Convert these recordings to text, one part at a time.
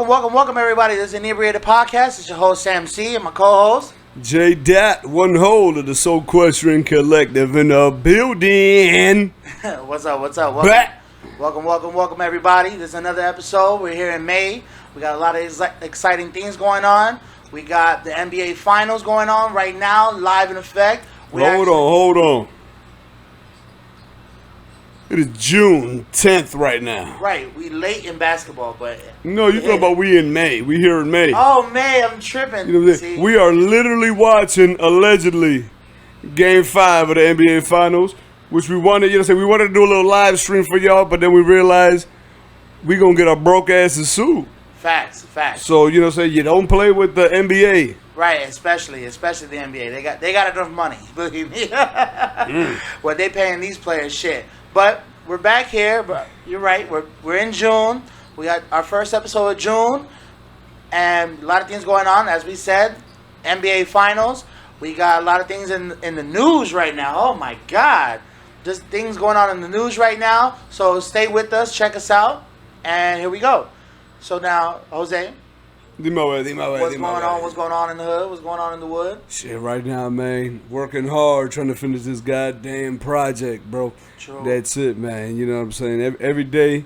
Welcome, everybody. This is Inebriated podcast. It's your host, Sam C, and my co-host, JDot, one whole of the Soul Question Collective in the building. What's up? Welcome, everybody. This is another episode. We're here in May. We got a lot of exciting things going on. We got the NBA Finals going on right now, live in effect. Hold on. It is June 10th right now. Right, we late in basketball, but... No, you talking about we in May. We here in May. Oh, May, I'm tripping. You know what I'm saying? We are literally watching, allegedly, Game 5 of the NBA Finals, which we wanted, we wanted to do a little live stream for y'all, but then we realized we gonna get our broke asses sued. Facts. So, you don't play with the NBA. Right, especially the NBA. They got enough money, believe me. Well, they paying these players shit. But we're back here. But you're right. We're in June. We got our first episode of June, and a lot of things going on. As we said, NBA Finals. We got a lot of things in the news right now. Oh my God, just things going on in the news right now. So stay with us. Check us out. And here we go. So now, Jose. What's going on in the hood? What's going on in the wood? Shit, right now, man. Working hard, trying to finish this goddamn project, bro. True. That's it, man. You know what I'm saying? Every day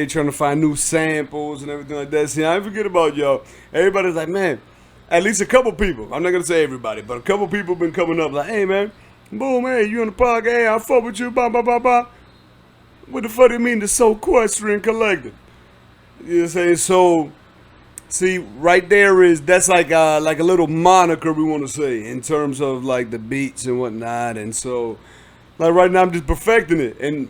trying to find new samples and everything like that. See, I ain't forget about y'all. Everybody's like, man, at least a couple people. I'm not going to say everybody, but a couple people been coming up like, hey, man, boom, hey, you on the podcast? Hey, I fuck with you, blah, blah, blah, blah. What the fuck do you mean the Soul Question Collective? You know what I'm saying? So... See, right there that's like a little moniker we want to say in terms of like the beats and whatnot. And so, like right now I'm just perfecting it. And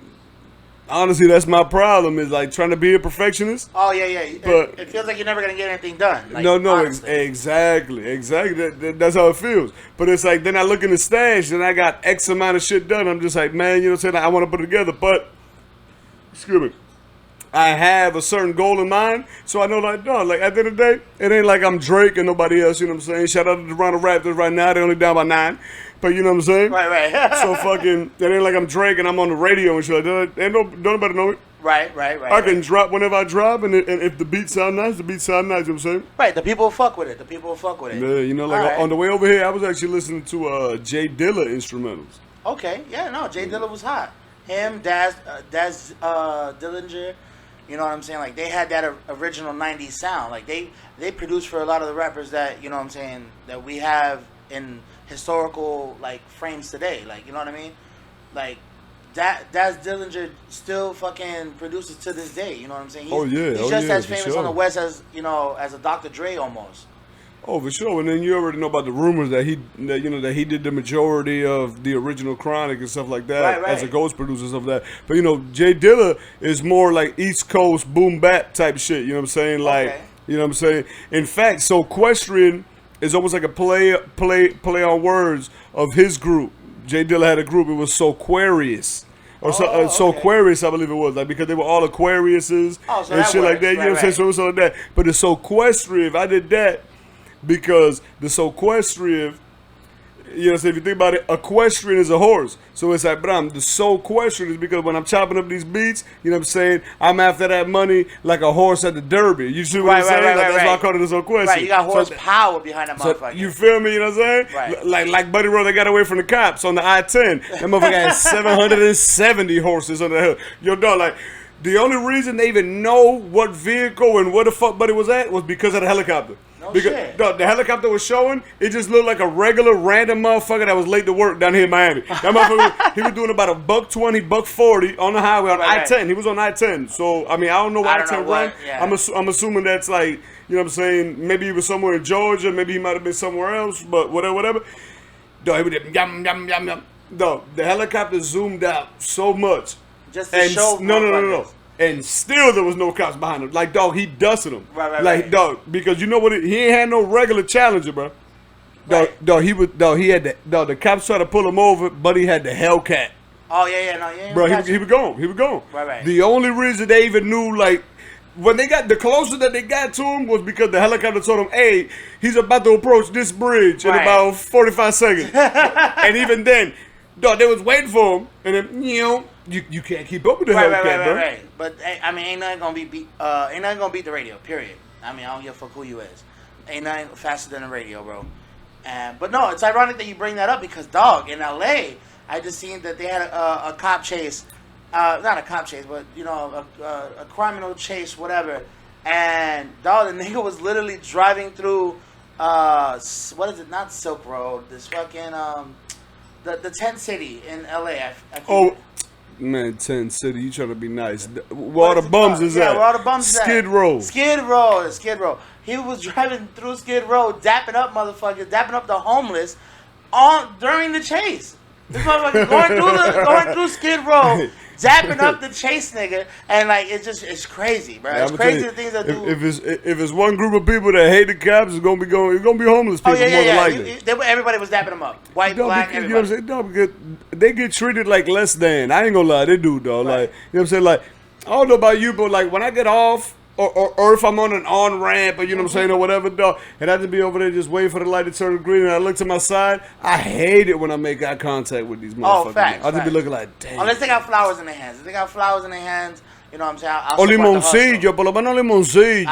honestly, that's my problem is like trying to be a perfectionist. Oh, yeah. But it feels like you're never going to get anything done. Like, exactly. That's how it feels. But it's like then I look in the stash and I got X amount of shit done. I'm just like, man, you know what I'm saying? I want to put it together. But, excuse me. I have a certain goal in mind, so I know like, no, like at the end of the day, it ain't like I'm Drake and nobody else, you know what I'm saying? Shout out to the Toronto Raptors right now, they're only down by 9, but you know what I'm saying? Right. So fucking, it ain't like I'm Drake and I'm on the radio and shit like that. Don't nobody know me. Right. I can drop whenever I drop, and if the beat sound nice, you know what I'm saying? Right, the people will fuck with it. Yeah, like on the way over here, I was actually listening to J Dilla instrumentals. Okay, yeah, no, J Dilla was hot. Him, Daz Dillinger. You know what I'm saying? Like, they had that original 90s sound. Like, they produced for a lot of the rappers that, you know what I'm saying, that we have in historical, like, frames today. Like, you know what I mean? Like, Daz Dillinger still fucking produces to this day. You know what I'm saying? He's just as famous on the West as, as a Dr. Dre almost. Oh, for sure. And then you already know about the rumors that he did the majority of the original Chronic and stuff like that as a ghost producer and stuff like that. But Jay Dilla is more like East Coast boom bap type shit. You know what I'm saying? Like, you know what I'm saying? In fact, so Equestrian is almost like a play on words of his group. Jay Dilla had a group. It was Soulquarius. Soulquarius, I believe it was, like because they were all Aquariuses and shit like that. You know what I'm saying? So it was like that. But the Soulquarius, I did that. Because the Soulquarius, so if you think about it, equestrian is a horse. So it's like, bro, the Soulquarius is because when I'm chopping up these beats, you know what I'm saying, I'm after that money like a horse at the Derby. You see what I'm saying? That's why I call it the Soulquarius. Right, you got horsepower behind that motherfucker. You feel me? You know what I'm saying? Right. Like Buddy Rowe, they got away from the cops on the I-10. That motherfucker had 770 horses on the hill. Yo, dog, like, the only reason they even know what vehicle and where the fuck Buddy was at was because of the helicopter. Shit. The helicopter was showing, it just looked like a regular random motherfucker that was late to work down here in Miami. That motherfucker, he was doing about $120, $140 on the highway on I-10. Right. He was on I-10. So, I mean, I don't know why I-10 run. Yeah. I'm assuming that's like, you know what I'm saying, maybe he was somewhere in Georgia, maybe he might have been somewhere else, but whatever. Dog, he was yum. Dog, the helicopter zoomed out so much. Just to show. No. And still there was no cops behind him. Like, dog, he dusted him. Right. Dog, because you know what? He ain't had no regular challenger, bro. Dog, the cops tried to pull him over, but he had the Hellcat. Oh, yeah. Bro, he was gone. Right. The only reason they even knew, like, when they got, the closer that they got to him was because the helicopter told him, hey, he's about to approach this bridge in about 45 seconds. And even then, dog, they was waiting for him, and then you can't keep up with the Hellcat, bro. Right. But I mean, ain't nothing gonna beat the radio. Period. I mean, I don't give a fuck who you is. Ain't nothing faster than the radio, bro. But no, it's ironic that you bring that up because, dog, in LA, I just seen that they had a cop chase, not a cop chase, but a criminal chase, whatever. And dog, the nigga was literally driving through, what is it? Not Silk Road. This fucking the Tent City in LA. Man, Tent City, you trying to be nice. Where all the bums is at? Where all the bums is at? Skid Row. Skid Row. He was driving through Skid Row, dapping up motherfuckers, dapping up the homeless during the chase. This motherfucker going through Skid Row, dapping up the chase nigga, and like it's crazy, bro. It's crazy the things that do. If it's one group of people that hate the cops, it's gonna be homeless people more than likely. Everybody was dapping them up, white, black, everybody. You know what I'm saying? Because they get treated like less than. I ain't gonna lie, they do, dog. Right. Like, you know what I'm saying? Like, I don't know about you, but like when I get off. Or if I'm on an on-ramp or, you know what I'm saying, or whatever, dog, and I just be over there just waiting for the light to turn green and I look to my side, I hate it when I make eye contact with these motherfuckers. Oh, facts. I'll just be looking like, damn. Unless they got flowers in their hands. If they got flowers in their hands, you know what I'm saying? O limoncillo, por lo menos limoncillo.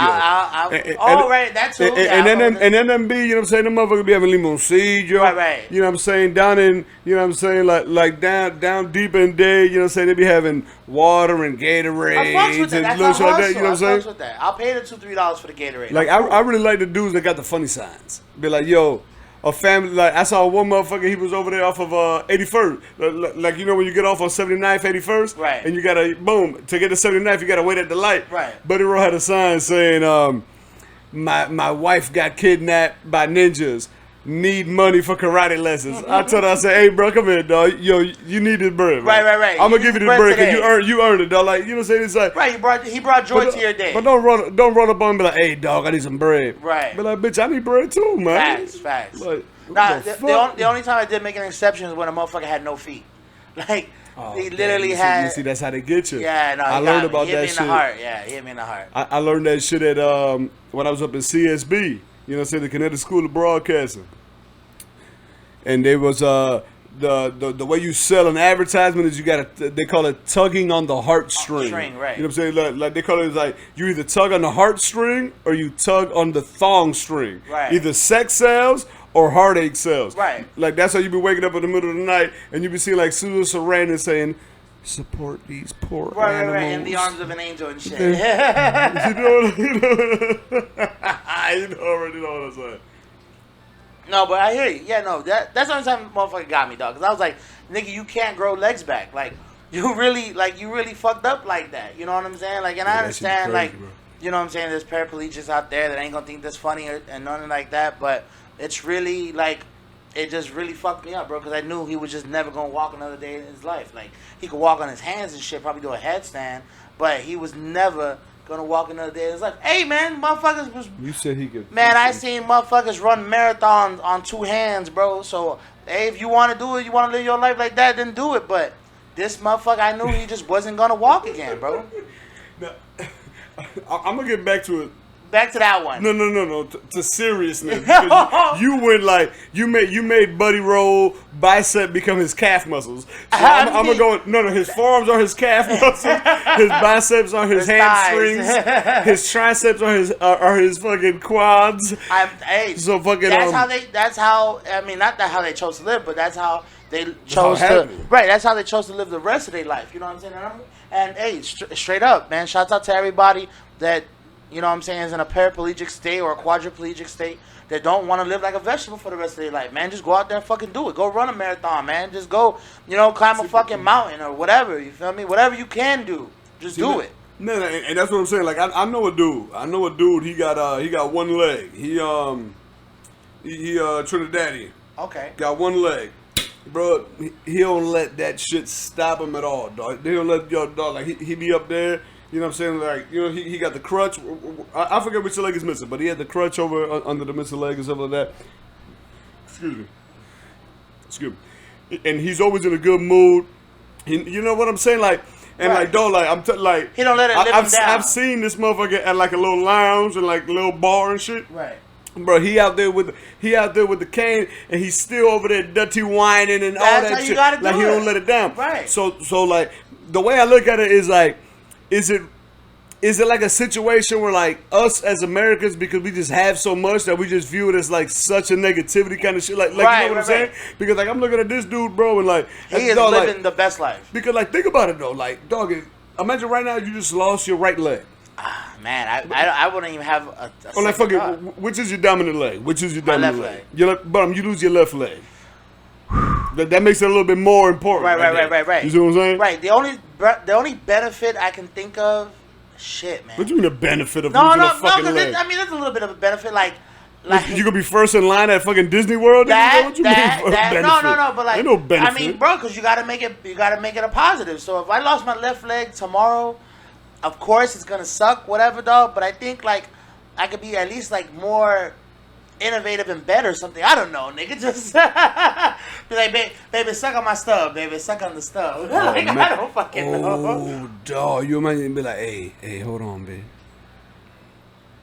Right, that's too. And then them be, you know what I'm saying, the motherfuckers be having limoncillo. Right. You know what I'm saying, down in, you know what I'm saying, like down deep in day, you know what I'm saying, they be having water and Gatorade and little shit like that, you know what I'm saying? With that. I'll pay the $2-3 for the Gatorade. Like, I really like the dudes that got the funny signs. Be like, yo, a family, like, I saw one motherfucker, he was over there off of 81st. Like, you know, when you get off on 79th, 81st? Right. And you gotta, boom, to get to 79th, you gotta wait at the light. Right. Buddy Rowe had a sign saying, my wife got kidnapped by ninjas. Need money for karate lessons. I told her, I said, hey, bro, come here, dog. Yo, you need this bread, man. Right. I'm gonna give you this bread because you earned it, dog. Like, you know what I'm saying? It's like, right, he brought joy to your day. But don't run up on me and be like, hey, dog, I need some bread. Right. Be like, bitch, I need bread too, man. Facts. Like, the only time I did make an exception is when a motherfucker had no feet. Like, he literally had. You see, that's how they get you. Yeah, no, I learned about that shit. He hit me in the heart. Yeah, he hit me in the heart. I learned that shit at when I was up in CSB. You know what I'm saying? The Connecticut School of Broadcasting. And there was the way you sell an advertisement is they call it tugging on the heartstring. Right. You know what I'm saying? Like they call it like you either tug on the heartstring or you tug on the thong string. Right. Either sex sells or heartache sells. Right. Like that's how you be waking up in the middle of the night and you be seeing like Susan Sarandon saying, support these poor animals. Right, in the arms of an angel and shit. You already know what I'm saying. No, but I hear you. Yeah, no, that's the only time motherfucker got me, dog. Because I was like, nigga, you can't grow legs back. Like, you really fucked up like that. You know what I'm saying? Like, and I understand, crazy, like, bro. You know what I'm saying? There's paraplegics out there that ain't gonna think that's funny and nothing like that. But it's really, like, it just really fucked me up, bro. Because I knew he was just never gonna walk another day in his life. Like, he could walk on his hands and shit, probably do a headstand. But he was never gonna walk another day in his life. Hey, man, motherfuckers was... You said he could... Man, I seen motherfuckers run marathons on 2 hands, bro. So, hey, if you want to do it, you want to live your life like that, then do it. But this motherfucker, I knew he just wasn't gonna walk again, bro. Now, I'm gonna get back to it. Back to that one. No. To seriousness. Because you went like you made Buddy Roll bicep become his calf muscles. So I'm gonna go. No. His forearms are his calf muscles. His biceps are his hamstrings. His triceps are his fucking quads. So fucking. That's how. I mean, not that how they chose to live, but that's how they chose to. Right. That's how they chose to live the rest of their life. You know what I'm saying? And hey, straight up, man. Shouts out to everybody that. You know what I'm saying, is in a paraplegic state or a quadriplegic state that don't want to live like a vegetable for the rest of their life, man. Just go out there and fucking do it. Go run a marathon, man. Just go, climb a fucking mountain or whatever. You feel me? Whatever you can do, just do it. No, and that's what I'm saying. Like I know a dude. He got one leg. He Trinidadian. Okay. Got one leg. Bro, he don't let that shit stop him at all, dog. They don't let y'all, dog. Like he be up there. You know what I'm saying? Like, he got the crutch. I forget which leg is missing, but he had the crutch over under the missing leg and stuff like that. Excuse me. And he's always in a good mood. You know what I'm saying? Like, and right. Like, dog, like, he don't let it live him down. I've seen this motherfucker at like a little lounge and like a little bar and shit. Right. Bro, he out there with the cane, and he's still over there dirty whining and all that how shit. You gotta do like he don't let it down. Right. So like the way I look at it is like, is it like a situation where like us as Americans, because we just have so much that we just view it as like such a negativity kind of shit, like right, you know what I'm saying? Because like I'm looking at this dude, bro, and like he is living the best life. Because like think about it though, like dog, imagine right now you just lost your right leg. Man, I wouldn't even have a or like fuck it, which is your dominant leg? Which is your dominant leg? You lose your left leg. That makes it a little bit more important. Right. You see what I'm saying? Right. The only benefit I can think of, shit, man. What do you mean the benefit of losing a fucking leg? I mean, there's a little bit of a benefit, like you could be first in line at fucking Disney World. No, but like, ain't no benefit. I mean, bro, because you gotta make it a positive. So if I lost my left leg tomorrow, of course it's gonna suck, whatever, dog. But I think like I could be at least like more innovative and better or something. I don't know, nigga. Just be like, baby, suck on my stub, baby, suck on the stub. Like, I don't fucking know. Oh, dog, you imagine be like, hey, hold on, babe.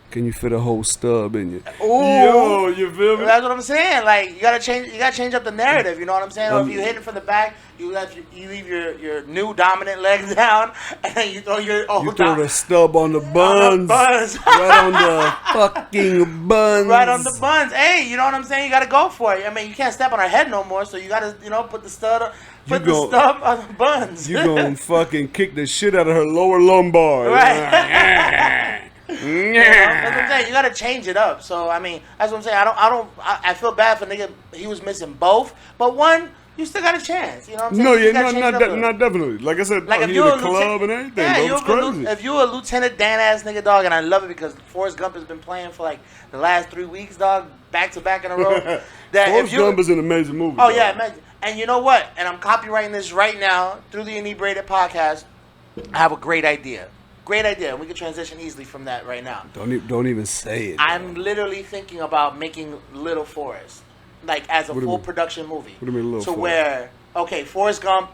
Can you fit a whole stub in you? Ooh. Yo, you feel me? That's what I'm saying. Like you gotta change up the narrative. You know what I'm saying? Or if you hit it from the back, you leave your new dominant leg down, and then you throw your old. You throw the stub on the buns. Right on the fucking buns. Right on the buns. Hey, you know what I'm saying? You gotta go for it. I mean, you can't step on her head no more, so you gotta put the stub on the buns. You gonna fucking kick the shit out of her lower lumbar. Right. That's what I'm saying. You gotta change it up. So I mean, that's what I'm saying. I feel bad for nigga. He was missing both, but one, you still got a chance. You know what I'm saying? Not definitely. Like I said, like if you're in the club and everything, bro, it's crazy. If you're a Lieutenant Dan ass nigga, dog, and I love it because Forrest Gump has been playing for like the last 3 weeks, dog, back to back in a row. Forrest Gump is an amazing movie. Oh dog. yeah, amazing. And you know what? And I'm copywriting this right now through the Inebriated podcast. I have a great idea. Great idea, and we can transition easily from that right now. Don't even say it. I'm literally thinking about making Little Forrest, like as a full production movie. What do you mean Little Forrest? Where, okay, Forrest Gump,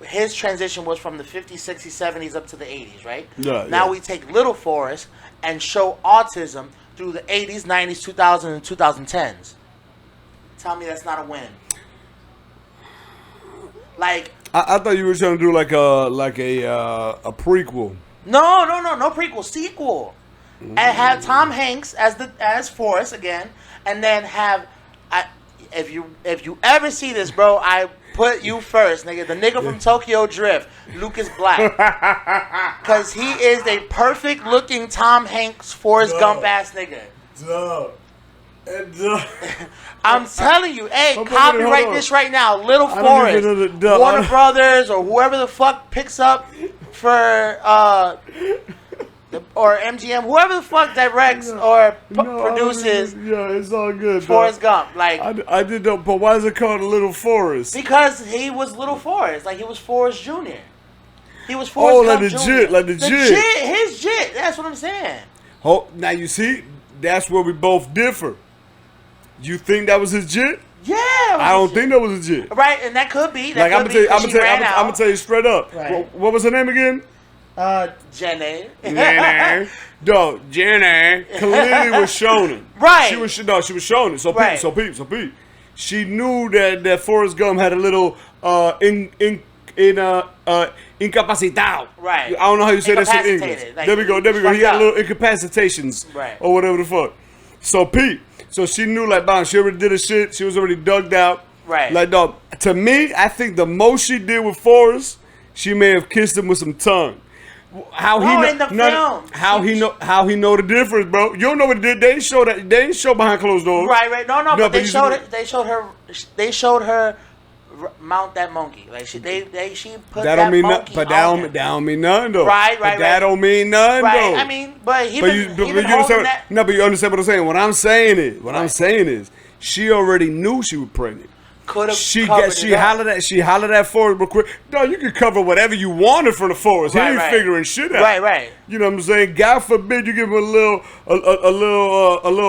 his transition was from the 50s, 60s, 70s up to the 80s, right? Yeah. Now we take Little Forrest and show autism through the 80s, 90s, 2000s, and 2010s. Tell me that's not a win. Like I thought you were trying to do like a prequel. No prequel, sequel, and have Tom Hanks as Forrest again, and then have if you ever see this, bro, I put you first, nigga. The nigga from Tokyo Drift, Lucas Black, because he is a perfect looking Tom Hanks, Forrest Gump ass nigga. I'm telling you, hey, copyright this right now. Little Forrest, Warner Brothers, or whoever the fuck picks up for or MGM, whoever the fuck directs or produces. Yeah, it's all good. Forrest Gump, like I did know, but why is it called Little Forrest? Because he was Little Forrest, like he was Forrest Jr. He was Forrest Gump Jr. like the jit. His jit. That's what I'm saying. Oh, now you see, that's where we both differ. You think that was his jit? Yeah, I don't think that was his jit. Right, and that could be. Like I'm gonna tell you straight up. Right. What was her name again? Jenny. Dog, Jenny clearly was shonen. Right. She was shonen. So right. So Pete. She knew that Forrest Gump had a little incapacitado. Right. I don't know how you say that in English. Like, there we go. He had little incapacitations. Right. Or whatever the fuck. So Pete. So she knew like, bam, she already did her shit. She was already dugged out. Right. Like, dog, to me, I think the most she did with Forrest, she may have kissed him with some tongue. How he know the difference, bro? You don't know what they did. They didn't show behind closed doors. Right. No, but they showed it. They showed her mount that monkey. Like she put that monkey. But that don't mean nothing though. Right. That don't mean nothing though. I mean, but he been holding that. No, but you understand what I'm saying. What I'm saying is, she already knew she was pregnant. She hollered at Forrest real quick. No, you can cover whatever you want in front of Forrest. He ain't figuring shit out. Right. You know what I'm saying? God forbid you give him a little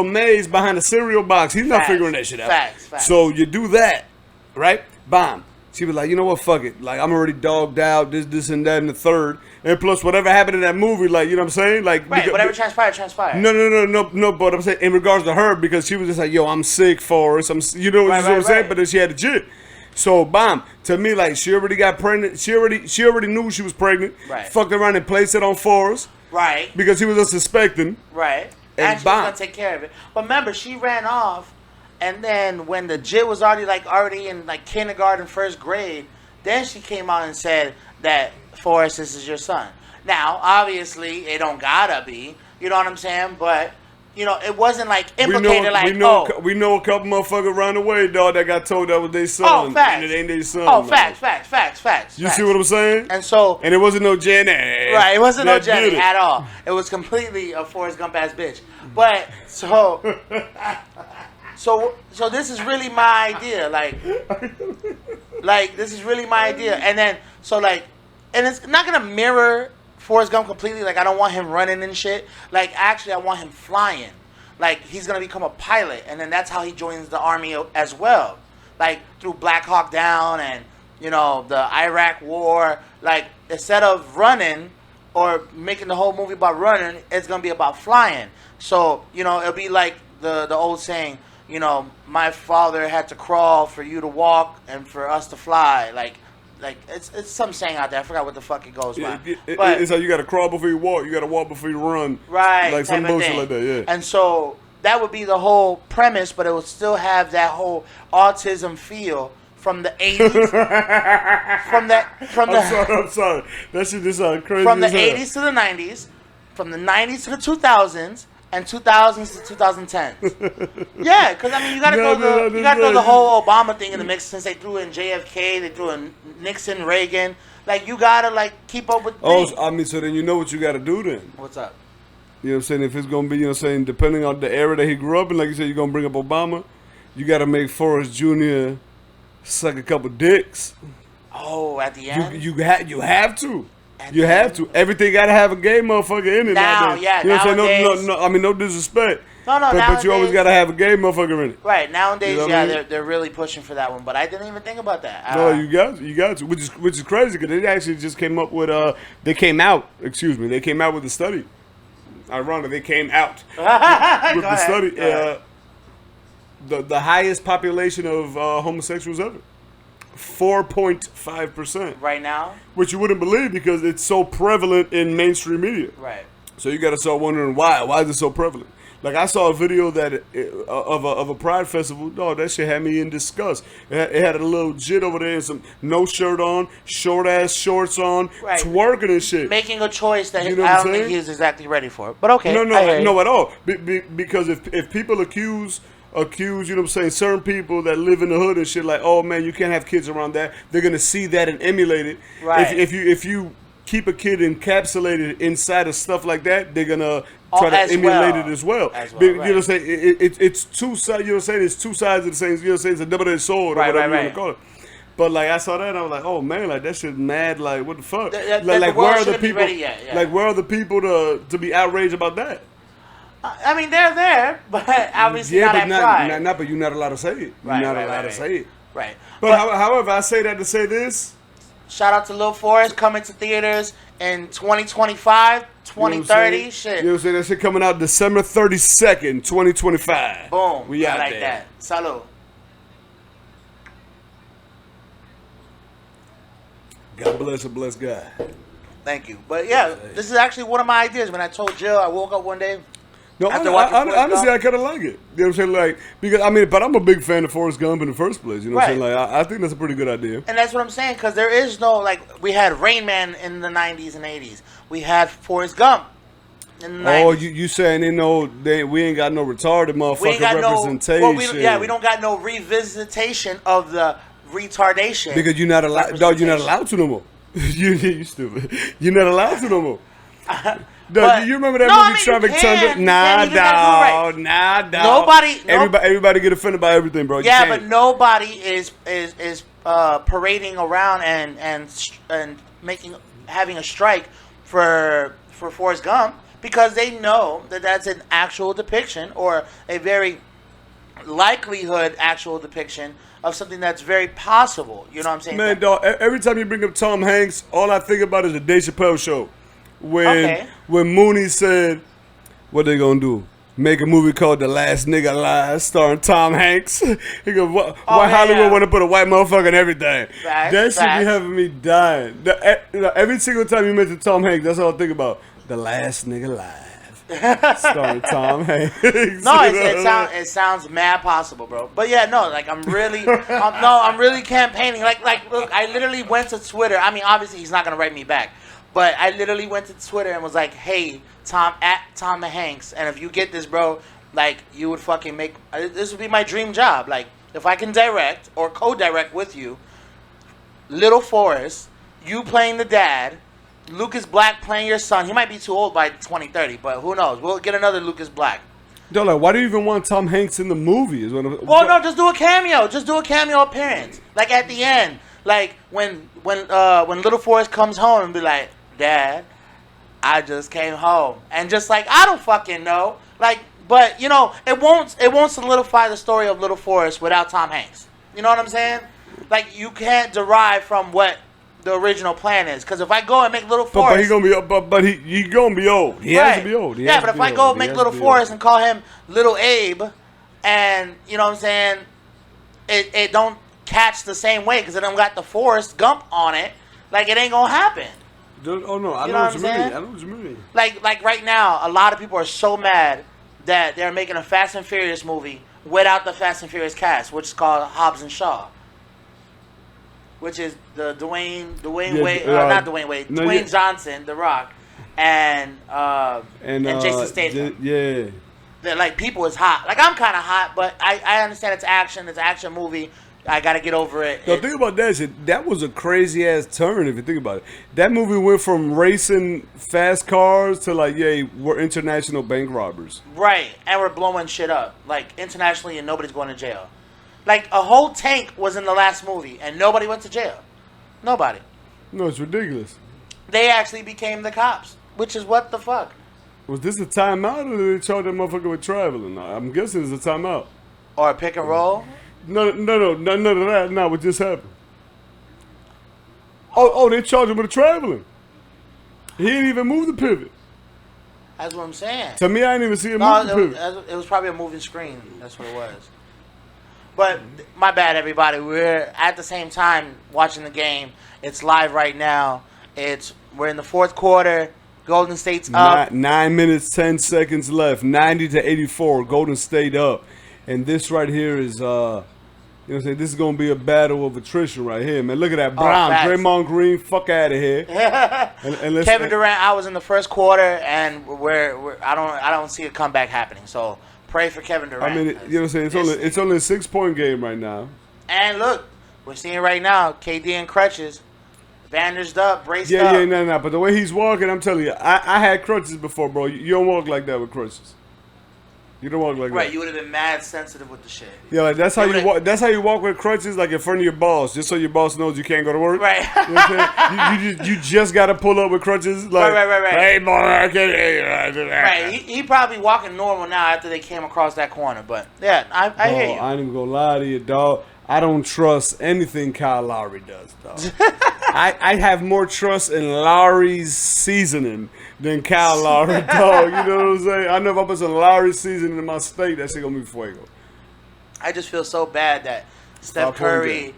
maze behind the cereal box. He's not figuring that shit out. Facts. So you do that, right? Bomb. She was like, you know what, fuck it. Like, I'm already dogged out, this, and that, and the third. And plus, whatever happened in that movie, like, you know what I'm saying? Like, right, whatever transpired. No, but I'm saying, in regards to her, because she was just like, yo, I'm sick, Forrest. You know what I'm saying? But then she had a jit. So, bam, to me, like, she already got pregnant. She already knew she was pregnant. Right. Fucked around and placed it on Forrest. Right. Because he was just suspecting. Right. And she was going to take care of it. But remember, she ran off, and then when the jit was already in, like, kindergarten, first grade, then she came out and said that, Forrest, this is your son. Now, obviously, it don't gotta be. You know what I'm saying? But, you know, it wasn't, like, implicated we know a couple motherfuckers around the way, dog, that got told that was their son. Oh, facts. And it ain't their son. Oh, facts. You see what I'm saying? And it wasn't no Jenny. Right, it wasn't no Jenny at all. It was completely a Forrest Gump ass bitch. But, so this is really my idea. Like, this is really my idea. And then, and it's not going to mirror Forrest Gump completely. Like, I don't want him running and shit. Like, actually, I want him flying. Like, he's going to become a pilot. And then that's how he joins the army as well. Like, through Black Hawk Down and, you know, the Iraq War. Like, instead of running or making the whole movie about running, it's going to be about flying. So, you know, it'll be like the old saying, you know, my father had to crawl for you to walk and for us to fly. Like it's some saying out there. I forgot what the fuck it goes by. But it's like you got to crawl before you walk. You got to walk before you run. Right. Like some bullshit like that, yeah. And so that would be the whole premise, but it would still have that whole autism feel from the 80s. I'm sorry. That shit just sound crazy. From the 80s to the 90s, from the 90s to the 2000s, and 2000s to 2010s. Yeah, because I mean, you gotta throw the whole Obama thing in the mix. Since they threw in JFK, they threw in Nixon, Reagan. Like, you gotta like keep up with. I mean, so then you know what you gotta do then. What's up? You know what I'm saying? If it's gonna be, you know what I'm saying, depending on the era that he grew up in, like you said, you're gonna bring up Obama. You gotta make Forrest Jr. suck a couple dicks. Oh, at the end. You have to. You have to. Everything got to have a gay motherfucker in it. Now, yeah. You know what I'm saying? No. I mean, no disrespect. No. But you always got to have a gay motherfucker in it. Right. Nowadays, you know I mean? they're really pushing for that one. But I didn't even think about that. No, you got to. Which is crazy because they actually just came up with They came out with the study. Ironically, they came out with the study. The highest population of homosexuals ever. 4.5% right now, which you wouldn't believe because it's so prevalent in mainstream media. Right. So you got to start wondering why is it so prevalent? Like, I saw a video that of a pride festival. Dog, that shit had me in disgust. It had a little jit over there and some no shirt on, short ass shorts on, right, twerking and shit. Making a choice that I don't think he's exactly ready for. But okay, no, at all. Because if people accuse, you know what I'm saying, certain people that live in the hood and shit, like, oh man, you can't have kids around that. They're gonna see that and emulate it. Right. If you keep a kid encapsulated inside of stuff like that, they're gonna try to emulate it as well. You know what I'm saying? It's two sides. You know what I'm saying? It's two sides of the same. You know what I'm saying? It's a double-edged sword or whatever you want to call it. But like, I saw that and I was like, oh man, like that shit mad. Like, what the fuck? Like where are the people? Like, where are the people to be outraged about that? I mean, they're there, but obviously not at pride. But you're not allowed to say it. You're not allowed to say it. Right. But however, I say that to say this. Shout out to Lil Forrest, coming to theaters in 2025, 2030. Shit. You know what I'm saying? That shit coming out December 32nd, 2025. Boom. We out like there. That. Salud. God bless a blessed guy. Thank you. But yeah, this is actually one of my ideas. When I told Jill, I woke up one day. No, honestly, I kind of like it. You know what I'm saying? Like, because, I mean, but I'm a big fan of Forrest Gump in the first place. You know what I'm saying? Like, I think that's a pretty good idea. And that's what I'm saying, because there is no, like, we had Rain Man in the 90s and 80s. We had Forrest Gump in the 90s. Oh, you saying, you know, we ain't got no retarded motherfucking representation. We don't got no revisitation of the retardation. Because you're not allowed, dog, you're not allowed to no more. You stupid. You're not allowed to no more. Dog, you remember that movie Tropic Thunder? Nah, dog. Everybody get offended by everything, bro. Yeah, but nobody is parading around and having a strike for Forrest Gump because they know that that's an actual depiction or a very likelihood actual depiction of something that's very possible. You know what I'm saying? Man, dog, every time you bring up Tom Hanks, all I think about is the Dave Chappelle show. When Mooney said, what they gonna do? Make a movie called The Last Nigga Alive, starring Tom Hanks. He goes, why Hollywood want to put a white motherfucker in everything? That should be having me dying. Every single time you mention Tom Hanks, that's all I think about. The Last Nigga Alive, starring Tom Hanks. No, it sounds mad possible, bro. But yeah, no, like I'm really campaigning. Like, look, I literally went to Twitter. I mean, obviously he's not gonna write me back. But I literally went to Twitter and was like, hey, Tom Hanks, and if you get this, bro, like, you would fucking make, this would be my dream job. Like, if I can direct or co-direct with you, Little Forrest, you playing the dad, Lucas Black playing your son. He might be too old by 2030, but who knows? We'll get another Lucas Black. Yo, like, why do you even want Tom Hanks in the movie? Well, no, just do a cameo. Just do a cameo appearance. Like, at the end. Like, when Little Forrest comes home and be like, Dad, I just came home, and just like, I don't fucking know, like, but you know, it won't solidify the story of Little Forrest without Tom Hanks. You know what I'm saying? Like, you can't derive from what the original plan is, because if I go and make Little Forrest, but he gonna be old. He has to be old. But if I go make Little Forrest and call him Little Abe, and you know what I'm saying, it don't catch the same way because it don't got the Forrest Gump on it. Like, it ain't gonna happen. Oh no, I know what you mean. Like right now, a lot of people are so mad that they're making a Fast and Furious movie without the Fast and Furious cast, which is called Hobbs and Shaw, which is the Dwayne Johnson, The Rock, and Jason Statham. They're like, people is hot. Like, I'm kind of hot, but I understand it's action. It's an action movie. I gotta get over it. No, think about that shit. That was a crazy ass turn if you think about it. That movie went from racing fast cars to like, we're international bank robbers. Right, and we're blowing shit up like internationally, and nobody's going to jail. Like, a whole tank was in the last movie, and nobody went to jail. Nobody. No, it's ridiculous. They actually became the cops, which is what the fuck. Was this a timeout, or did they charge that motherfucker with traveling? I'm guessing it's a timeout. Or a pick and roll. No, none of that. Not what just happened. Oh, they charged him with traveling. He didn't even move the pivot. That's what I'm saying. To me, I didn't even see him move the pivot. It was probably a moving screen. That's what it was. But my bad, everybody. We're at the same time watching the game. It's live right now. We're in the fourth quarter. Golden State's up. 9 minutes, 10 seconds left. 90-84. Golden State up. And this right here is, you know what I'm saying, this is going to be a battle of attrition right here, man. Look at that. Brown, Draymond Green, fuck out of here. and Kevin Durant, I was in the first quarter, and I don't see a comeback happening. So pray for Kevin Durant. I mean, you know what I'm saying, it's only a 6-point game right now. And look, we're seeing right now, KD in crutches, bandaged up, braced up. Yeah, no. But the way he's walking, I'm telling you, I had crutches before, bro. You don't walk like that with crutches. You don't walk like that. Right, you would have been mad sensitive with the shit. Yeah, like that's how you walk. That's how you walk with crutches, like in front of your boss, just so your boss knows you can't go to work. Right. You know what I'm saying? you just gotta pull up with crutches. Like, right. Hey, boy, I can't. Right. He probably walking normal now after they came across that corner. But yeah, I hear you. I ain't even gonna lie to you, dog. I don't trust anything Kyle Lowry does, dog. I have more trust in Lowry's seasoning than Kyle Lowry, dog. You know what I'm saying? I know if I put some Lowry seasoning in my steak, that shit gonna be fuego. I just feel so bad that Steph Curry,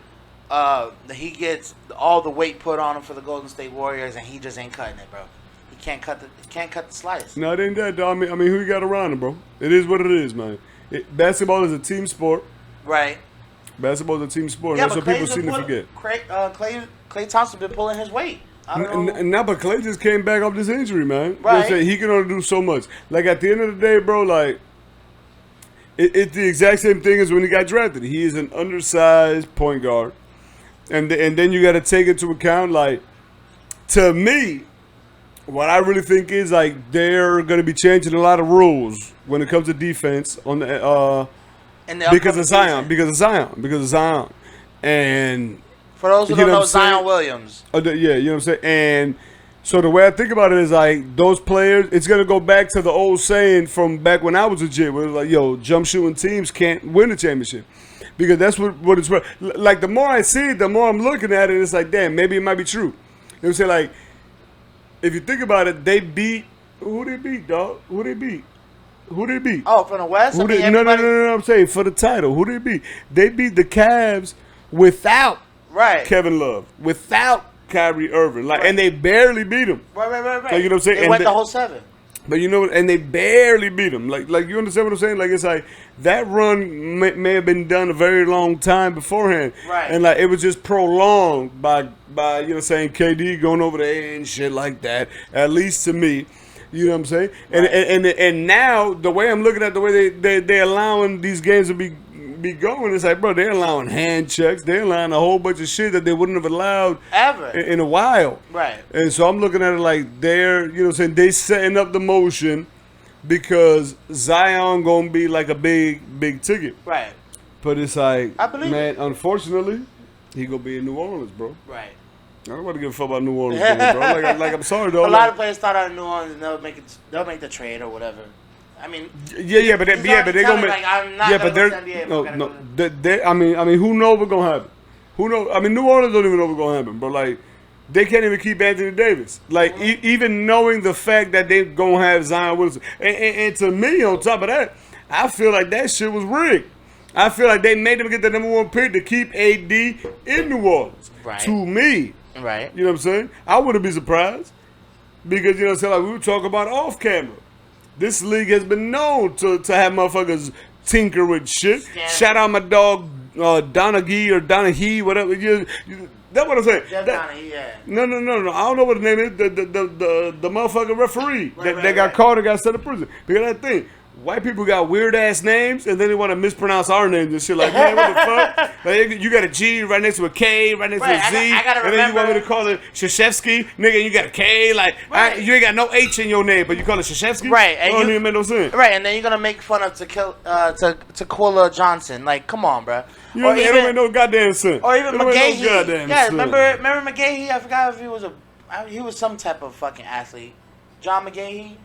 he gets all the weight put on him for the Golden State Warriors, and he just ain't cutting it, bro. He can't cut the slice. No, it ain't that, dog. I mean, who you got around him, bro? It is what it is, man. Basketball is a team sport. Right. Basketball is a team sport. Yeah, that's what people seem to forget. Klay Thompson been pulling his weight. But Klay just came back off this injury, man. Right. You know, he can only do so much. Like, at the end of the day, bro, like, it's the exact same thing as when he got drafted. He is an undersized point guard. And then you got to take into account, like, to me, what I really think is, like, they're going to be changing a lot of rules when it comes to defense on the because of Zion. And for those who don't know, Zion Williams. Yeah, you know what I'm saying? And so the way I think about it is, like, those players, it's going to go back to the old saying from back when I was a kid, where it was like, jump shooting teams can't win a championship. because that's what it's like. The more I see it, the more I'm looking at it. It's like, damn, maybe it might be true. You know what I'm saying? Like, if you think about it, they beat who they beat, dog. Who they beat? Oh, from the West. No. I'm saying for the title, who they beat? They beat the Cavs without Kevin Love, without Kyrie Irving, like, and they barely beat him. Right. So, you know what I'm saying? They went the whole 7. But you know, and they barely beat him. Like you understand what I'm saying? Like, it's like that run may have been done a very long time beforehand, right? And like it was just prolonged by you know what I'm saying, KD going over there and shit like that. At least to me, you know what I'm saying? Right. And now the way I'm looking at the way they allowing these games to be going, it's like, bro, they're allowing hand checks, they're allowing a whole bunch of shit that they wouldn't have allowed ever in a while, right? And so I'm looking at it like they're, you know what I'm saying, they setting up the motion because Zion gonna be like a big ticket, right? But it's like, I believe, man, unfortunately, he gonna be in New Orleans, bro. Right. I don't want to give a fuck about New Orleans, bro. Like I'm sorry, though. A lot of players start out in New Orleans and they'll make the trade or whatever. I mean, but they're gonna make. Like, I'm not gonna go to NBA. No. I mean, who knows what's gonna happen? Who knows? I mean, New Orleans don't even know what's gonna happen, bro. Like, they can't even keep Anthony Davis. Like, even knowing the fact that they gonna have Zion Wilson, and to me, on top of that, I feel like that shit was rigged. I feel like they made them get the #1 pick to keep AD in New Orleans. Right. To me, right. You know what I'm saying? I wouldn't be surprised because, you know what I'm saying, like we were talking about off camera. This league has been known to have motherfuckers tinker with shit. Yeah. Shout out my dog Donaghy, whatever. That's what I'm saying. Jeff Donaghy, yeah. No. I don't know what his name is. The motherfucking referee that got caught and got sent to prison. Because that thing, white people got weird ass names and then they want to mispronounce our names and shit. Like, man, what the fuck? Like, you got a G right next to a K, right next to a Z, and then you want me to call it Krzyzewski, nigga. You got a K, like you ain't got no H in your name, but you call it Krzyzewski, right? And don't even make no sense, right? And then you're gonna make fun of Tequila Johnson, like, come on, bro. It don't make no goddamn sense. Or even McGahee. Yeah, remember McGahee? I forgot if he was some type of fucking athlete. John McGahee.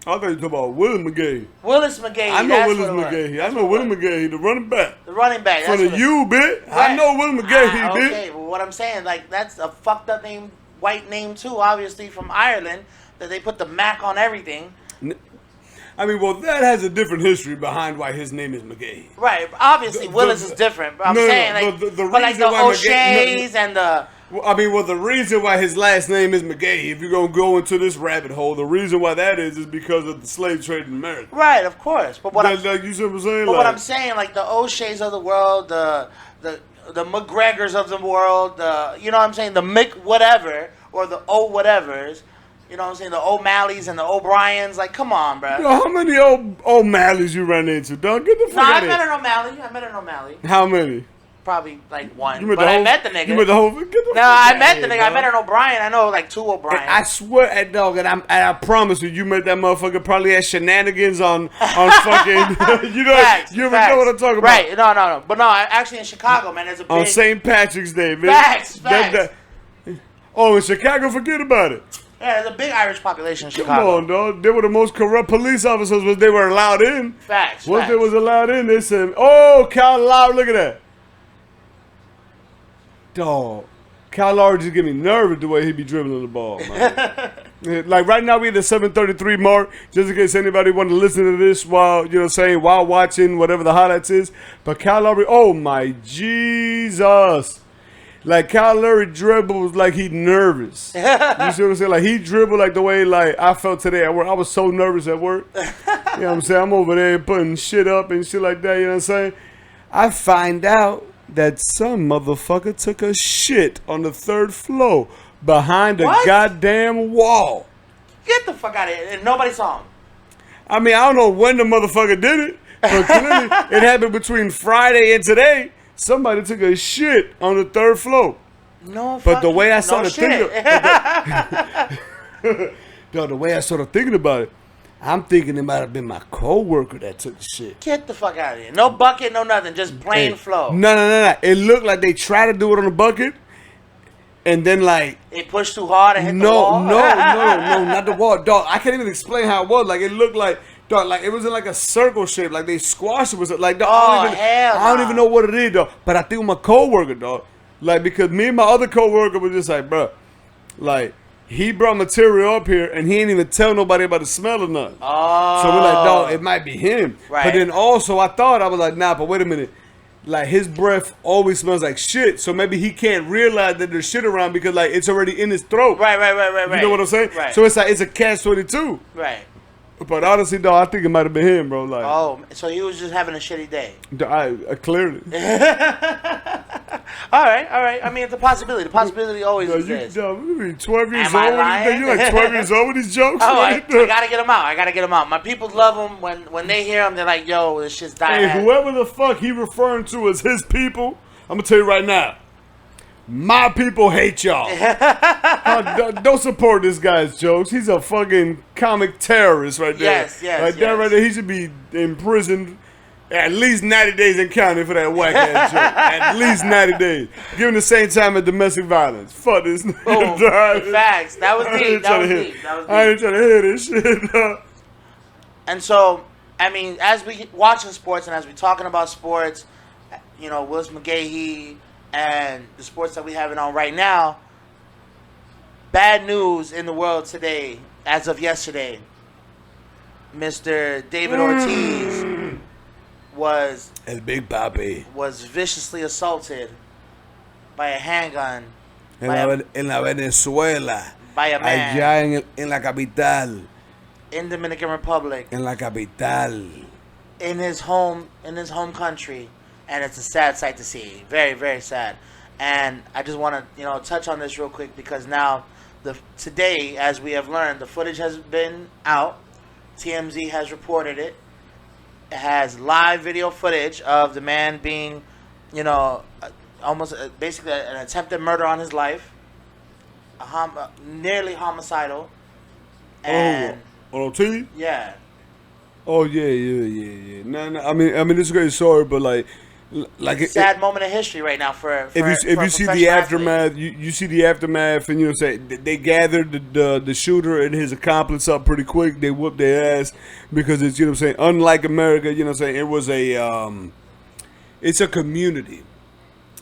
I thought you were talking about Willis McGahee. I know Willis McGahee. I know Willis McGahee, the running back. The running back. For the U, bitch. Right. I know Willis McGahee, bitch. Okay, well, what I'm saying, like, that's a fucked up name, white name too, obviously from Ireland, that they put the Mac on everything. I mean, well, that has a different history behind why his name is McGahee. Right. Obviously, Willis is different. But I'm saying, like, the O'Shea's and the... the reason why his last name is McGahee, if you're going to go into this rabbit hole, the reason why that is because of the slave trade in America. Right, of course. But what you see what I'm saying? But what I'm saying, like, the O'Shea's of the world, the McGregors of the world, you know what I'm saying, the Mick whatever, or the O whatevers, you know what I'm saying, the O'Malleys and the O'Briens, like, come on, bro. Yo, how many O'Malleys you run into, dog? Get the fuck out of here. I met an O'Malley. How many? Probably like one. I met the nigga. You met the whole? I met the nigga. I met an O'Brien. I know like 2 O'Briens. I swear at dog, and I promise you met that motherfucker probably at shenanigans on fucking. You know, facts, you ever know what I'm talking about? Right? No. But no, actually in Chicago, man, there's a big on St. Patrick's Day, man. Facts. Oh, in Chicago, forget about it. Yeah, there's a big Irish population in Chicago. Come on, dog. They were the most corrupt police officers when they were allowed in. Facts. Once they was allowed in, they said, "Oh, Kyle Lowry, look at that." Dog, Kyle Lowry just get me nervous the way he be dribbling the ball, man. Like right now we at the 7:33 mark, just in case anybody want to listen to this while, you know, while watching whatever the highlights is. But Kyle Lowry, oh my Jesus. Like Kyle Lowry dribbles like he nervous. You see what I'm saying? Like he dribbled like the way like I felt today at work. I was so nervous at work. You know what I'm saying? I'm over there putting shit up and shit like that, you know what I'm saying? I find out that some motherfucker took a shit on the 3rd floor behind a goddamn wall. Get the fuck out of here. And nobody saw him. I mean, I don't know when the motherfucker did it, but clearly it happened between Friday and today. Somebody took a shit on the 3rd floor. No, but the way I started thinking, the way I started thinking about it, I'm thinking it might have been my coworker that took the shit. Get the fuck out of here. No bucket, no nothing. Just plain flow. No. It looked like they tried to do it on the bucket. And then like... It pushed too hard and hit the wall? No, not the wall. Dog, I can't even explain how it was. Like it looked like Dog, like it was in like a circle shape, like they squashed it. Was like, dog, I don't even know what it is, dog. But I think my coworker, dog, like because me and my other coworker was just like, bro, like he brought material up here and he ain't even tell nobody about the smell or nothing. Oh. So we're like, dog, it might be him. Right. But then also I was like, nah, but wait a minute. Like his breath always smells like shit, so maybe he can't realize that there's shit around because like it's already in his throat. Right. You know what I'm saying? Right. So it's like it's a catch-22. Right. But honestly, dog, I think it might have been him, bro. Like, oh, so he was just having a shitty day. I clearly. All right. I mean, it's a possibility. The possibility always exists. You 12 years Am I old? lying? You're like 12 years old with these jokes? Oh, I gotta get them out. My people love them. When they hear them, they're like, yo, this shit's dying. Hey, whoever the fuck he referring to as his people, I'm going to tell you right now. My people hate y'all. Don't support this guy's jokes. He's a fucking comic terrorist right there. Yes. That right there, he should be imprisoned at least 90 days in county for that whack ass joke. At least 90 days. Give him the same time as domestic violence. Fuck this nigga. Oh, facts. That was deep. I ain't trying to hear this shit. And so, I mean, as we watching sports and as we talking about sports, you know, Willis McGahee and the sports that we having on right now, bad news in the world today, as of yesterday. Mr. David Ortiz was El Big Papi was viciously assaulted by a handgun en la Venezuela, by a man allá en la capital, in Dominican Republic, en la capital, in his home country. And it's a sad sight to see. Very, very sad. And I just want to, touch on this real quick because now, today, as we have learned, the footage has been out. TMZ has reported it. It has live video footage of the man being, almost basically an attempted murder on his life. Nearly homicidal. And Ortiz? Yeah. Oh yeah. No. I mean, it's a great story, but like sad moment of history right now for if you see the aftermath, you see the aftermath, and say they gathered the shooter and his accomplice up pretty quick. They whooped their ass because it's unlike America, it was it's a community.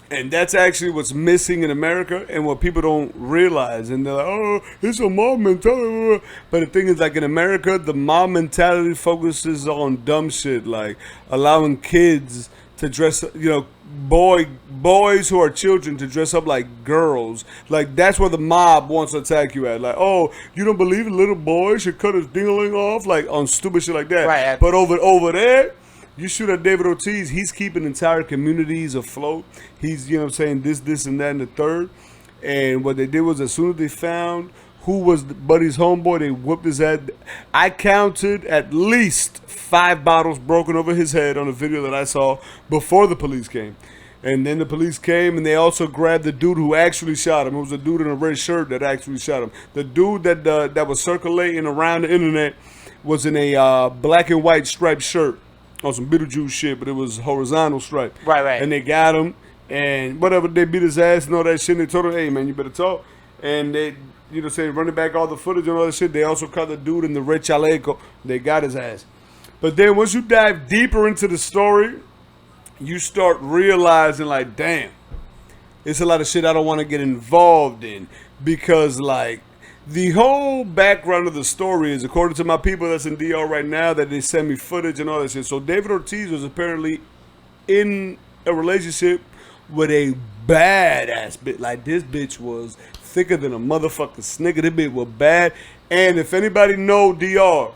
And that's actually what's missing in America and what people don't realize. And they're like, oh, it's a mob mentality. But the thing is, like in America, the mob mentality focuses on dumb shit, like allowing kids to dress, boys who are children to dress up like girls. Like that's where the mob wants to attack you at. Like, oh, you don't believe a little boy should cut his ding-a-ling off? Like on stupid shit like that. Right. But over there, you shoot at David Ortiz, he's keeping entire communities afloat. He's, this, and that, and the third. And what they did was as soon as they found who was Buddy's homeboy, they whooped his head. I counted at least 5 bottles broken over his head on a video that I saw before the police came. And then the police came, and they also grabbed the dude who actually shot him. It was a dude in a red shirt that actually shot him. The dude that was circulating around the internet was in a black and white striped shirt. On some Beetlejuice shit, but it was horizontal stripe. Right. And they got him, and whatever, they beat his ass and all that shit, and they told him, hey, man, you better talk. And they, running back all the footage and all that shit, they also caught the dude in the red chaleco. They got his ass. But then once you dive deeper into the story, you start realizing, like, damn, it's a lot of shit I don't want to get involved in. Because, like, the whole background of the story is, according to my people that's in DR right now, that they send me footage and all that shit. So David Ortiz was apparently in a relationship with a badass bitch. Like, this bitch was thicker than a motherfucking snicker. This bitch was bad. And if anybody know DR,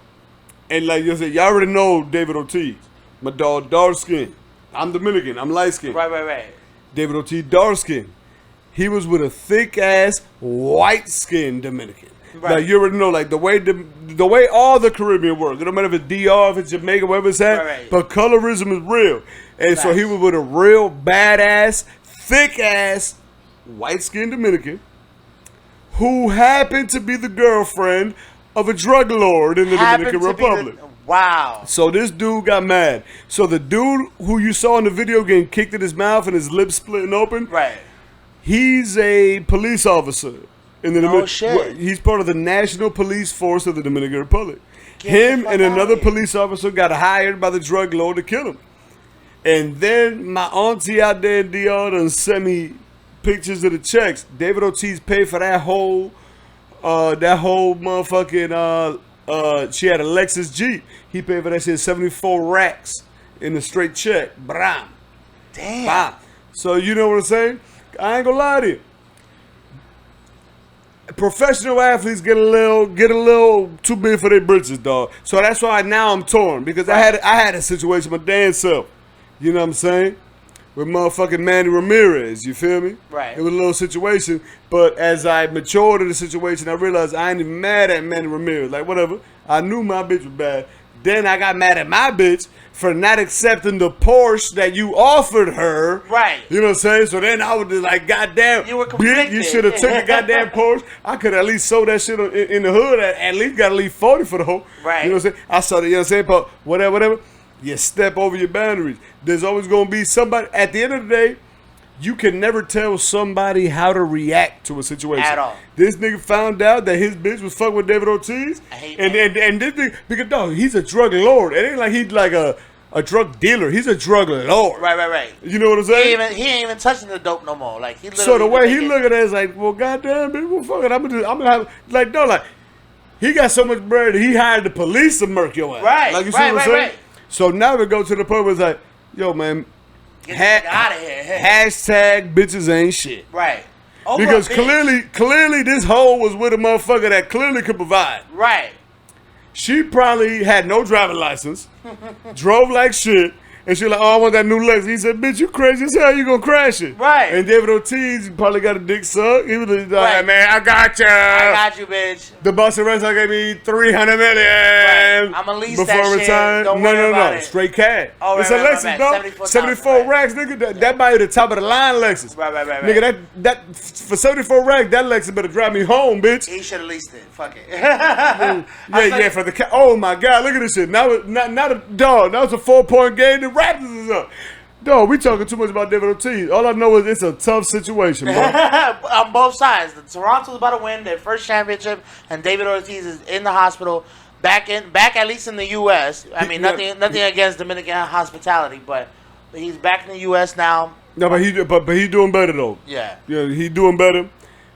and like you said, y'all already know David Ortiz. My dog, dark skin. I'm Dominican. I'm light skin. Right. David Ortiz, dark skin. He was with a thick ass white skinned Dominican. Right. Like you already know, like the way all the Caribbean works. It don't matter if it's DR, if it's Jamaica, wherever it's at. Right. But colorism is real. And so he was with a real badass, thick ass, white skinned Dominican who happened to be the girlfriend of a drug lord in the Dominican Republic. Wow. So this dude got mad. So the dude who you saw in the video getting kicked in his mouth and his lips splitting open. Right. He's a police officer in the Dominican. Shit. He's part of the National Police Force of the Dominican Republic. Him and another police officer got hired by the drug lord to kill him. And then my auntie out there in DR done sent me pictures of the checks. David Ortiz paid for that whole motherfucking, she had a Lexus Jeep. He paid for that shit 74 racks in a straight check. Bram. Damn. Bam. So you know what I'm saying? I ain't gonna lie to you. Professional athletes get a little too big for their britches, dog. So that's why now I'm torn because I had a situation with my damn self. You know what I'm saying? With motherfucking Manny Ramirez, you feel me? Right. It was a little situation, but as I matured in the situation, I realized I ain't even mad at Manny Ramirez. Like, whatever. I knew my bitch was bad. Then I got mad at my bitch for not accepting the Porsche that you offered her. Right. You know what I'm saying? So then I was just like, goddamn, you were bitch, you should have took the goddamn Porsche. I could at least sold that shit in the hood. At least got to leave 40 for the hoe. Right. You know what I'm saying? I saw that, you know what I'm saying? But whatever. You step over your boundaries. There's always going to be somebody. At the end of the day, you can never tell somebody how to react to a situation. At all. This nigga found out that his bitch was fucking with David Ortiz. And this nigga, because dog, he's a drug lord. It ain't like he's like a drug dealer. He's a drug lord. Right. You know what I'm saying? He ain't even touching the dope no more. Like he literally. So the way he look at it is like, well, goddamn, bitch, well, fuck it. I'm gonna have like no, like he got so much bread that he hired the police to murk your ass. Right. Like you see what I'm saying? Right. So now we go to the point where it's like, yo, man, get out of here. Hashtag bitches ain't shit. Right. Because clearly this hoe was with a motherfucker that clearly could provide. Right. She probably had no driving license, drove like shit, and she like, oh, I want that new Lexus. He said, bitch, you crazy as hell, you gonna crash it. Right. And David Ortiz probably got a dick suck. He was like, right. Man, I got you. I got you, bitch. The Boston Red Sox gave me $300 million. Right. I'm gonna lease that shit. Don't worry about it. Straight cash. Oh, it's a Lexus, dog. 74 racks, nigga. That buy you the top of the line Lexus. Right. Nigga, that for 74 racks, that Lexus better drive me home, bitch. He should have leased it. Fuck it. yeah, for the oh my God, look at this shit. Now the dog. That was a 4-point game. The Raptors is up. Dog, we talking too much about David Ortiz. All I know is it's a tough situation, bro. On both sides. The Toronto's about to win their first championship, and David Ortiz is in the hospital, back at least in the U.S. I mean, nothing against Dominican hospitality, but he's back in the U.S. now. No, but he's doing better though. Yeah, he's doing better.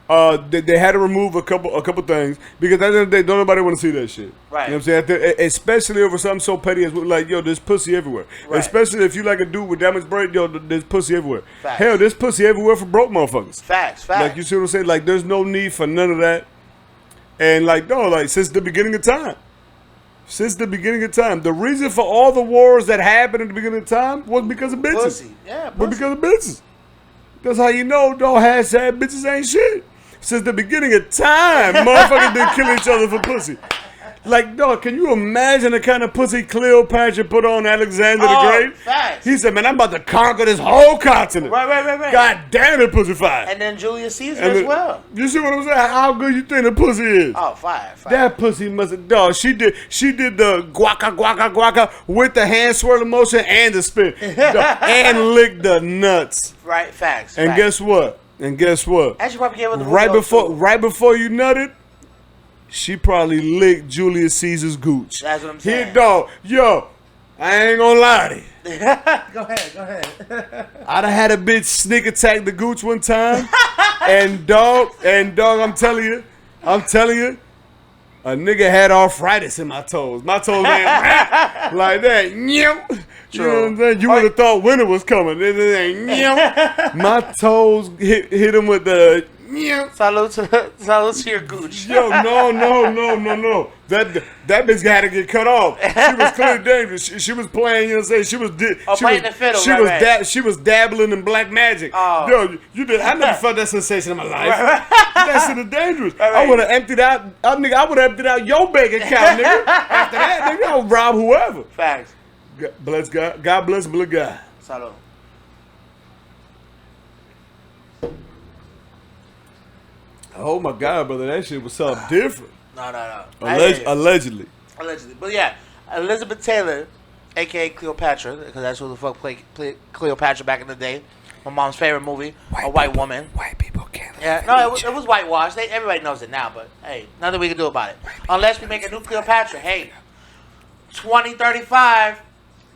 They had to remove a couple things because at the end of the day, don't nobody want to see that shit. Right. You know what I'm saying? Especially over something so petty as like, yo, there's pussy everywhere. Right. Especially if you like a dude with damaged brain, yo, there's pussy everywhere. Facts. Hell, there's pussy everywhere for broke motherfuckers. Facts. Like, you see what I'm saying? Like, there's no need for none of that. And like, no, like since the beginning of time. The reason for all the wars that happened at the beginning of time was because of bitches. Pussy. Yeah, pussy. Was because of bitches. That's how you know, dog, hashtag bitches ain't shit. Since the beginning of time, motherfuckers been killing each other for pussy. Like, dog, can you imagine the kind of pussy Cleopatra put on Alexander the Great? Facts. He said, man, I'm about to conquer this whole continent. Right. God damn it, pussy fire. And then Julius Caesar as well. You see what I'm saying? How good you think the pussy is? Oh, fire. That pussy must have, dog, she did the guaca with the hand swirling motion and the spin. And licked the nuts. Right, facts. And guess what? And she probably gave her the right before you nutted, she probably licked Julius Caesar's gooch. That's what I'm saying. Here, dog, yo, I ain't gonna lie to you. Go ahead. I'd have had a bitch sneak attack the gooch one time, and dog, I'm telling you, a nigga had arthritis in my toes. My toes ain't like that. You know what I'm saying? You would have thought winter was coming. My toes hit him with the. Salute to your gooch. Yo, no. That bitch had to get cut off. She was clearly dangerous. She was playing, you know what I'm saying? Playing the fiddle, she was dabbling in black magic. Oh. Yo, you did. I never felt that sensation in my life. That shit is dangerous. I would have emptied out, I would have emptied out your bank account, nigga. After that, nigga, I would rob whoever. Facts. God bless God. God bless Blue God. Salud. Oh my God, brother, that shit was something different. No. Allegedly. But yeah, Elizabeth Taylor, a.k.a. Cleopatra, because that's who the fuck played Cleopatra back in the day. My mom's favorite movie, a white woman. White people can't. Yeah, no, it was whitewashed. Everybody knows it now, but hey, nothing we can do about it. Unless we make a new Cleopatra. Hey, 2035,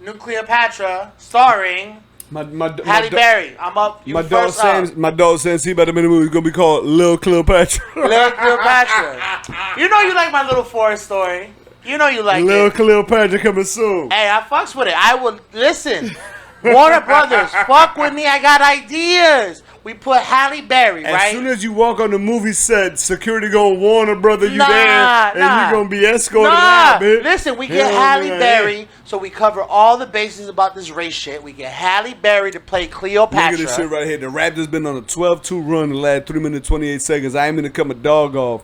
New Cleopatra, starring Halle Berry. I'm up. You first up. My dog says he about to be in the movie. It's gonna be called Lil Cleopatra. Lil Cleopatra. You know you like my little forest story. You know you like Lil it. Cleopatra coming soon. Hey, I fucks with it. I would listen. Warner Brothers, fuck with me. I got ideas. We put Halle Berry, right? As soon as you walk on the movie set, security gonna warn a brother you there, and you gonna be escorted out, bitch. Listen, we get Halle Berry, so we cover all the bases about this race shit. We get Halle Berry to play Cleopatra. Look at this shit right here. The Raptors been on a 12-2 run the last 3 minutes 28 seconds. I ain't gonna cut my dog off.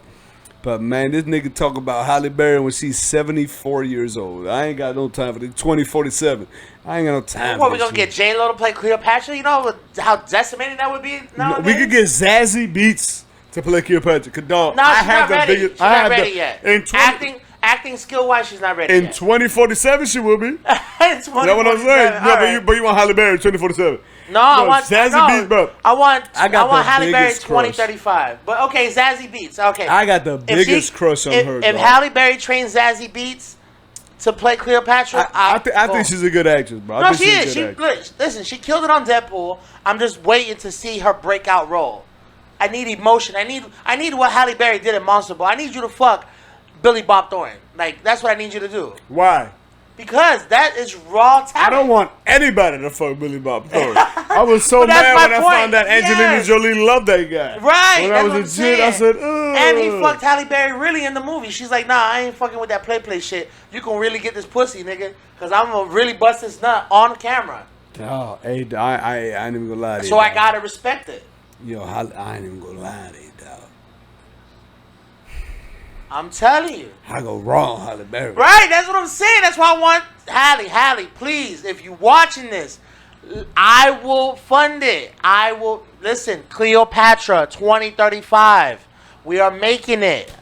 But, man, this nigga talk about Halle Berry when she's 74 years old. I ain't got no time for this. 2047. I ain't got no time what, for we gonna get J-Lo to play Cleopatra? You know how decimating that would be? No, we could get Zazie Beetz to play Cleopatra. Cause, dog, no, she's not ready. She's not ready yet. Acting skill-wise, she's not ready yet. In 2047, she will be. In 2047. That's what I'm saying. No, but you want Halle Berry in 2047. No, I want Zazie Beetz, bro. I want Halle Berry 2035. But okay, Zazie Beetz. Okay, I got the biggest crush on her. If Halle Berry trains Zazie Beetz to play Cleopatra, I think she's a good actress, bro. No, she is. Listen, she killed it on Deadpool. I'm just waiting to see her breakout role. I need emotion. I need what Halle Berry did in Monster Ball. I need you to fuck Billy Bob Thornton. Like, that's what I need you to do. Why? Because that is raw talent. I don't want anybody to fuck Billy Bob Thornton. I was so mad when I found out Angelina Jolie loved that guy. Right. When I was a kid, I said, ugh. And he fucked Halle Berry really in the movie. She's like, nah, I ain't fucking with that play shit. You can really get this pussy, nigga. Because I'm going to really bust this nut on camera. Oh, hey, I ain't even going to lie to you. So I got to respect it. Yo, I ain't even going to lie to you, dog. I'm telling you. I go wrong, Halle Berry. Right, that's what I'm saying. That's why I want Halle, please, if you're watching this, I will fund it. I will, listen, Cleopatra 2035. We are making it.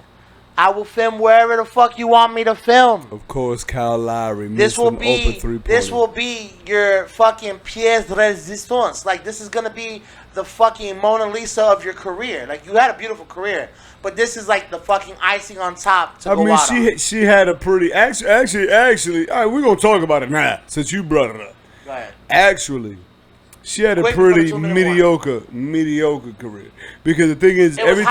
I will film wherever the fuck you want me to film. Of course, Kyle Lowry. This will be your fucking pièce de résistance. Like, this is gonna be the fucking Mona Lisa of your career. Like, you had a beautiful career, but this is like the fucking icing on top to go out on. She had a pretty actually. All right, we're gonna talk about it now since you brought it up. Go ahead. Actually, she had a pretty mediocre career. Because the thing is, every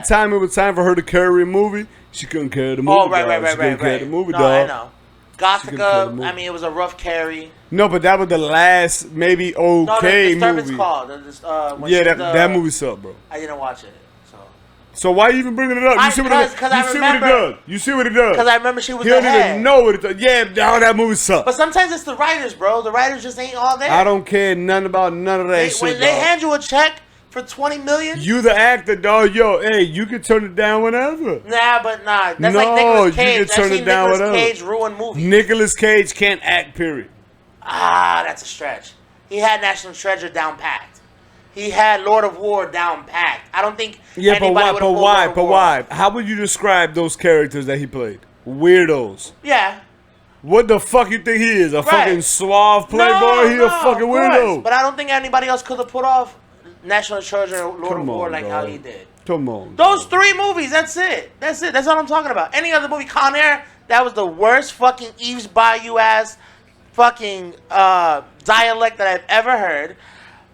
time it was time for her to carry a movie, she couldn't carry the movie. Oh, right. She couldn't carry the movie, no, dog. I know. Gothica, I mean, it was a rough carry. No, but that was the last maybe okay movie. Called. That movie sucked, bro. I didn't watch it. So why you even bringing it up? You see what it does. You see what it does. Because I remember she was He don't even know what it does. Yeah, that movie sucked. But sometimes it's the writers, bro. The writers just ain't all there. I don't care nothing about none of that shit, when they hand you a check for $20 million. You the actor, dog. Yo, hey, you can turn it down whenever. Nah. That's like Nicolas Cage. You can turn it down whenever. Nicolas Cage ruined movies. Nicolas Cage can't act, period. That's a stretch. He had National Treasure down packed. He had Lord of War down packed. I don't think anybody would have pulled Lord of War. Why? How would you describe those characters that he played? Weirdos. Yeah. What the fuck you think he is? A fucking suave playboy? He a fucking weirdo. But I don't think anybody else could have put off National Treasure or Lord of War like how he did. Come on. Those 3 movies, that's it. That's all I'm talking about. Any other movie, Con Air, that was the worst fucking Eve's Bayou ass fucking dialect that I've ever heard.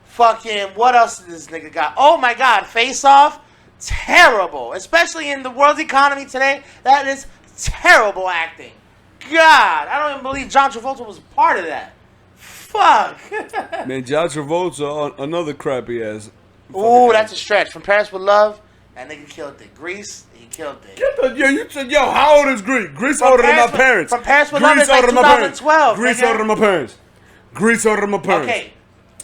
Fucking, what else did this nigga got? Oh my God, Face Off, terrible. Especially in the world's economy today, that is terrible acting. God, I don't even believe John Travolta was part of that. Fuck. Man, John Travolta, another crappy ass. Ooh, that's a stretch. From Paris with Love, that nigga killed it. Grease, he killed it. You said, how old is Grease? Grease older than my parents. From Paris with Love is like 2012. Grease older than my parents. Grease older than my parents. Okay.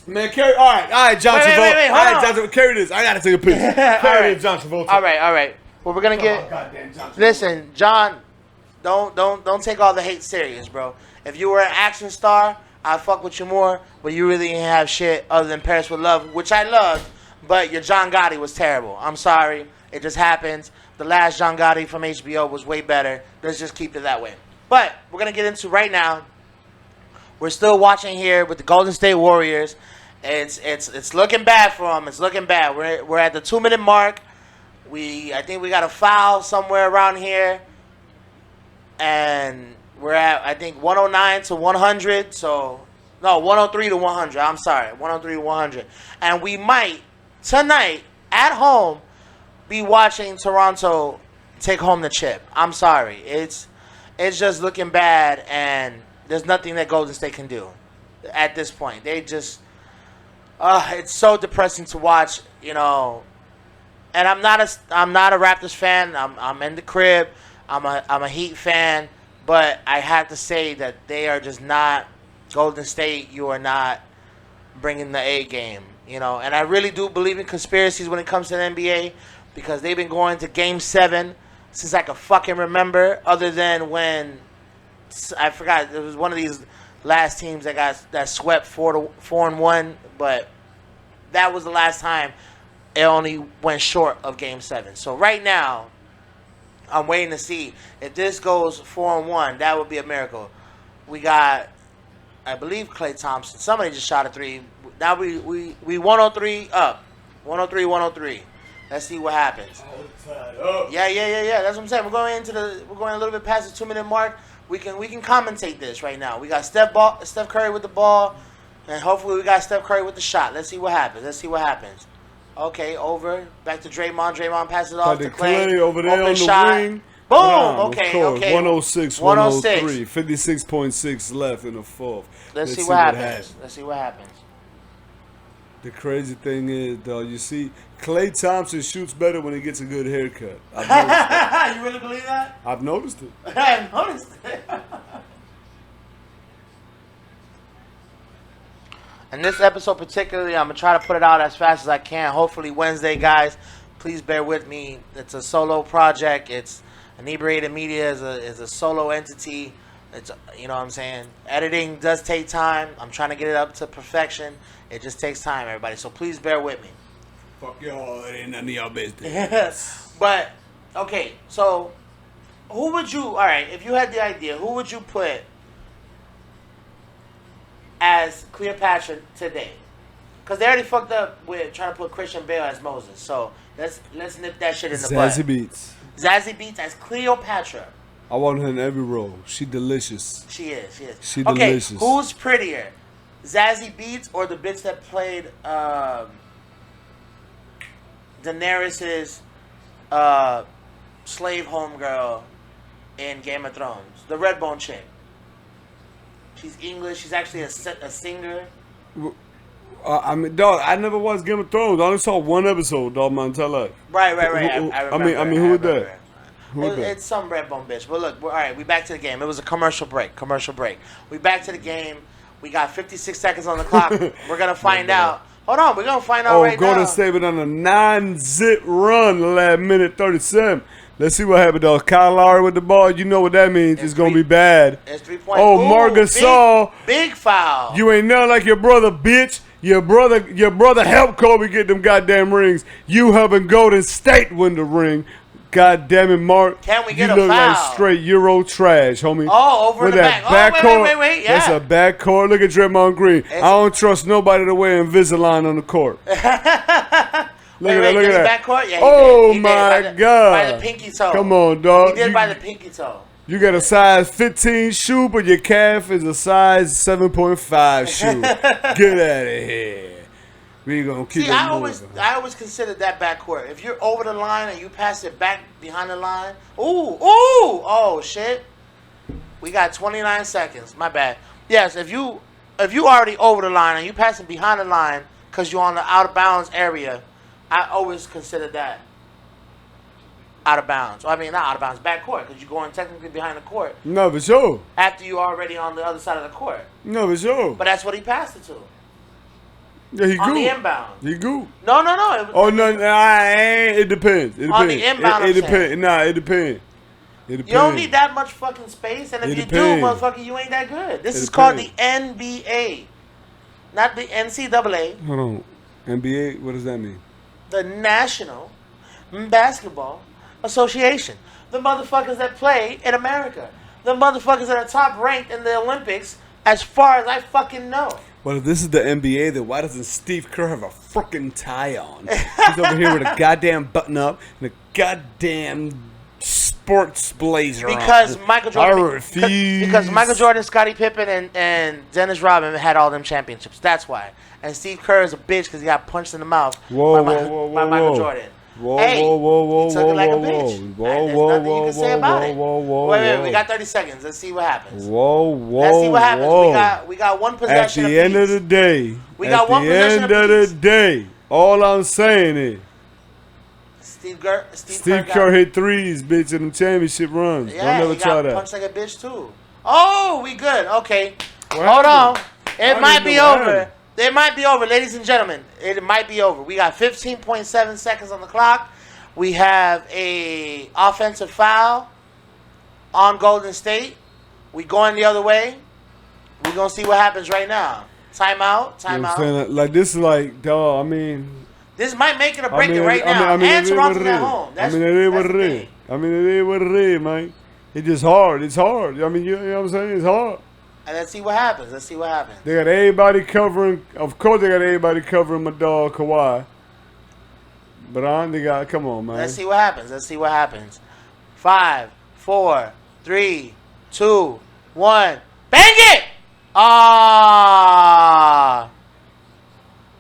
Man, carry. All right, John Travolta. Wait, hold on. John Travolta, carry this. I gotta take a picture. Carry this, John Travolta. All right. Well, we're gonna get. Goddamn John Travolta. Listen, John, don't take all the hate serious, bro. If you were an action star, I'd fuck with you more. But you really didn't have shit other than Paris with Love, which I loved. But your John Gotti was terrible. I'm sorry. It just happens. The last John Gotti from HBO was way better. Let's just keep it that way. But we're gonna get into right now. We're still watching here with the Golden State Warriors. It's looking bad for them. It's looking bad. We're at the 2-minute mark. I think we got a foul somewhere around here, and We're at, I think, 109 to 100. So, no, 103 to 100. I'm sorry, 103 to 100. And we might, tonight, at home, be watching Toronto take home the chip. I'm sorry. It's just looking bad, and there's nothing that Golden State can do at this point. They just, it's so depressing to watch, you know. And I'm not a Raptors fan. I'm in the crib. I'm a Heat fan, but I have to say that they are just not Golden State. You are not bringing the A game, you know. And I really do believe in conspiracies when it comes to the NBA, because they've been going to Game 7 since I can fucking remember. Other than when I forgot, it was one of these last teams that swept 4-1, but that was the last time it only went short of Game 7. So right now, I'm waiting to see if this goes 4-1. That would be a miracle. We got, I believe, Klay Thompson. Somebody just shot a three. Now we 103 up, 103. Let's see what happens. Yeah. That's what I'm saying. We're going a little bit past the 2-minute mark. We can commentate this right now. We got Steph Curry with the ball, and hopefully we got Steph Curry with the shot. Let's see what happens. Okay, over. Back to Draymond. Draymond passes it off to Klay. Over there on the wing. Boom. Okay. 106, 103. 56.6 left in the fourth. Let's see what happens. The crazy thing is, though, you see, Klay Thompson shoots better when he gets a good haircut. I've noticed that. You really believe that? I've noticed it. I noticed it. And this episode particularly, I'm going to try to put it out as fast as I can. Hopefully Wednesday, guys. Please bear with me. It's a solo project. It's Inebriated Media is a solo entity. It's, you know what I'm saying? Editing does take time. I'm trying to get it up to perfection. It just takes time, everybody. So please bear with me. Fuck y'all. It ain't none of y'all business. But, okay. So, who would you, all right, if you had the idea, who would you put as Cleopatra today? Because they already fucked up with trying to put Christian Bale as Moses. So let's nip that shit in the butt. Zazie Beetz as Cleopatra. I want her in every role. She delicious. She is. She delicious. Okay, who's prettier? Zazie Beetz or the bitch that played Daenerys's slave homegirl in Game of Thrones? The red bone chick. She's English. She's actually a singer. I mean, dog, I never watched Game of Thrones. I only saw one episode, dog, my entire life. Right. I mean, who is that? It's some red bone bitch. But look, all right, we back to the game. It was a commercial break. We back to the game. We got 56 seconds on the clock. We're going to find out. Hold on, we're going to find out right now. Golden State went on a 9-zip run the last minute 37. Let's see what happened, though. Kyle Lowry with the ball. You know what that means. It's going to be bad. It's 3 points. Oh, Marc Gasol. Big foul. You ain't nothing like your brother, bitch. Your brother helped Kobe get them goddamn rings. You helping Golden State win the ring. God damn it, Mark. Can we get a foul? You look foul? like straight Euro trash, homie. Oh, over with the that back. Wait. Yeah. That's a back court. Look at Draymond Green. I don't trust nobody to wear Invisalign on the court. Look at that. Back court? Yeah, he my God. By the pinky toe. Come on, dog. He did by the pinky toe. You got a size 15 shoe, but your calf is a size 7.5 shoe. Get out of here. We gonna keep it moving. I always considered that backcourt. If you're over the line and you pass it back behind the line, oh shit. We got 29 seconds. My bad. Yes, if you already over the line and you pass it behind the line because you're on the out of bounds area, I always consider that out of bounds. I mean, not out of bounds, backcourt, because you're going technically behind the court. No, for sure. After you're already on the other side of the court. No, for sure. But that's what he passed it to. Yeah, he on goofed. the inbound. He goofed. No. It depends. On the inbound, it depends. Nah, it depends. You don't need that much fucking space, and if you do, motherfucker, you ain't that good. This is called the NBA, not the NCAA. Hold on. NBA? What does that mean? The National Basketball Association. The motherfuckers that play in America. The motherfuckers that are top ranked in the Olympics, as far as I fucking know. Well, if this is the NBA, then why doesn't Steve Kerr have a freaking tie on? He's over here with a goddamn button up and a goddamn sports blazer because on. Michael Jordan. I refuse. Because Michael Jordan, Scottie Pippen, and Dennis Rodman had all them championships. That's why. And Steve Kerr is a bitch because he got punched in the mouth by Michael Jordan. Whoa, hey, whoa, whoa, whoa, he took whoa, it like whoa, a bitch. whoa, There's whoa, nothing you can say about it. Wait, we got 30 seconds. Let's see what happens. Whoa, Let's see what happens. We got one possession. At the end of the day, we got one possession. At the end of the day, all I'm saying is, Steve Kerr hit threes, bitch, in them championship runs. Yeah, Don't never try that. Punched like a bitch too. Oh, we good. Okay, hold on. It might be over. It might be over, ladies and gentlemen. It might be over. We got 15.7 seconds on the clock. We have a offensive foul on Golden State. We going the other way. We're going to see what happens right now. Timeout. You know what I'm saying? Like, this is like, dog, I mean. This might make it or break it right now. And Toronto's at home. It is what it is. It is what it is, man. It's just hard. It's hard. I mean, you know what I'm saying? It's hard. And let's see what happens. They got everybody covering. Of course, they got everybody covering my dog Kawhi. But they got. Come on, man. Let's see what happens. 5, 4, 3, 2, 1. Bang it! Ah.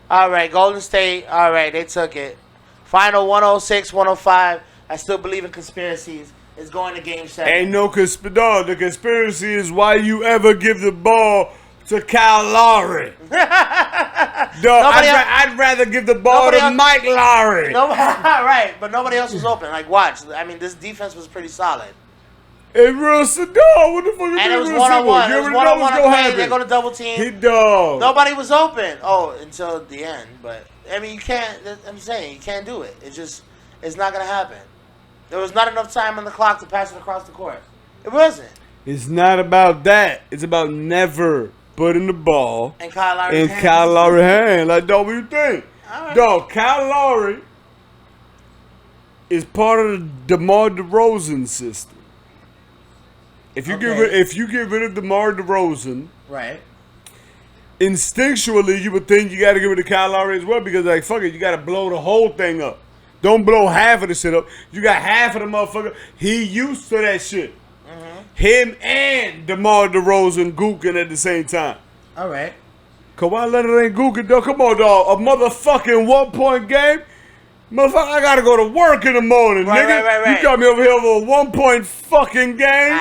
All right, Golden State. All right, they took it. Final 106-105. I still believe in conspiracies. It's going to Game 7. Ain't no conspiracy. The conspiracy is why you ever give the ball to Kyle Lowry. I'd rather give the ball to Mike Lowry. Right, but nobody else was open. Like, watch. I mean, this defense was pretty solid. It's real simple. What the fuck is and it was real one-on-one. simple? It was one-on-one. They go to double team. He dog. Nobody was open. Oh, until the end. But, I mean, you can't. I'm saying, you can't do it. It's not going to happen. There was not enough time on the clock to pass it across the court. It wasn't. It's not about that. It's about never putting the ball in Kyle Lowry's hand. Like, dog, what do you think? Right. Dog, Kyle Lowry is part of the DeMar DeRozan system. If you get rid of DeMar DeRozan, right? Instinctually, you would think you got to get rid of Kyle Lowry as well because, like, fuck it, you got to blow the whole thing up. Don't blow half of the shit up. You got half of the motherfucker. He used to that shit. Mm-hmm. Him and DeMar DeRozan gooking at the same time. All right. Kawhi Leonard ain't gooking, dog. Come on, dog. A motherfucking 1-point game? Motherfucker, I got to go to work in the morning, nigga. Right. You got me over here over a 1-point fucking game?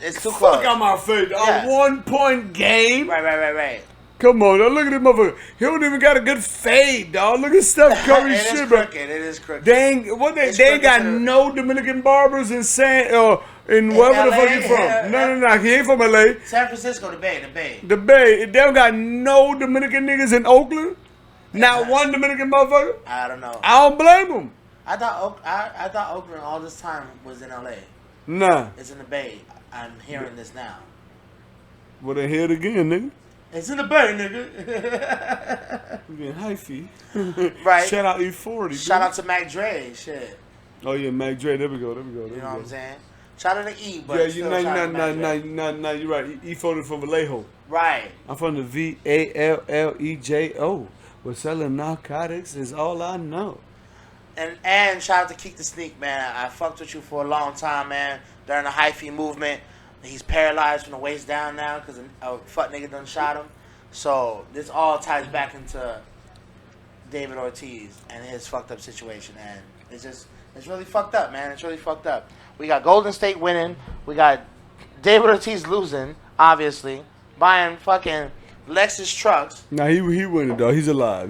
It's too close. Fuck out my face. Yeah. A 1-point game? Right. Come on, dog. Look at this motherfucker. He don't even got a good fade, dog. Look at Steph Curry's shit, bro. It is crooked. They ain't got no Dominican barbers in wherever the fuck he from. No. He ain't from LA. San Francisco, the Bay. The Bay. They don't got no Dominican niggas in Oakland. Not one Dominican motherfucker. I don't know. I don't blame them. I thought Oakland all this time was in LA. Nah. It's in the Bay. I'm hearing this now. Well, they hear it again, nigga. It's in the Bay, nigga. We getting hyphy. Right. Shout out E40. Shout out to Mac Dre. Shit. Oh yeah, Mac Dre. There we go. You know what I'm saying? Shout out to E, but yeah, you're right. E40 from Vallejo. Right. I'm from the VALLEJO. We're selling narcotics is all I know. And shout out to Keek the Sneak, man. I fucked with you for a long time, man. During the hyphy movement. He's paralyzed from the waist down now because a fuck nigga done shot him. So this all ties back into David Ortiz and his fucked up situation. And it's really fucked up, man. It's really fucked up. We got Golden State winning. We got David Ortiz losing, obviously. Buying fucking Lexus trucks. Nah, he winning, dog. He's alive.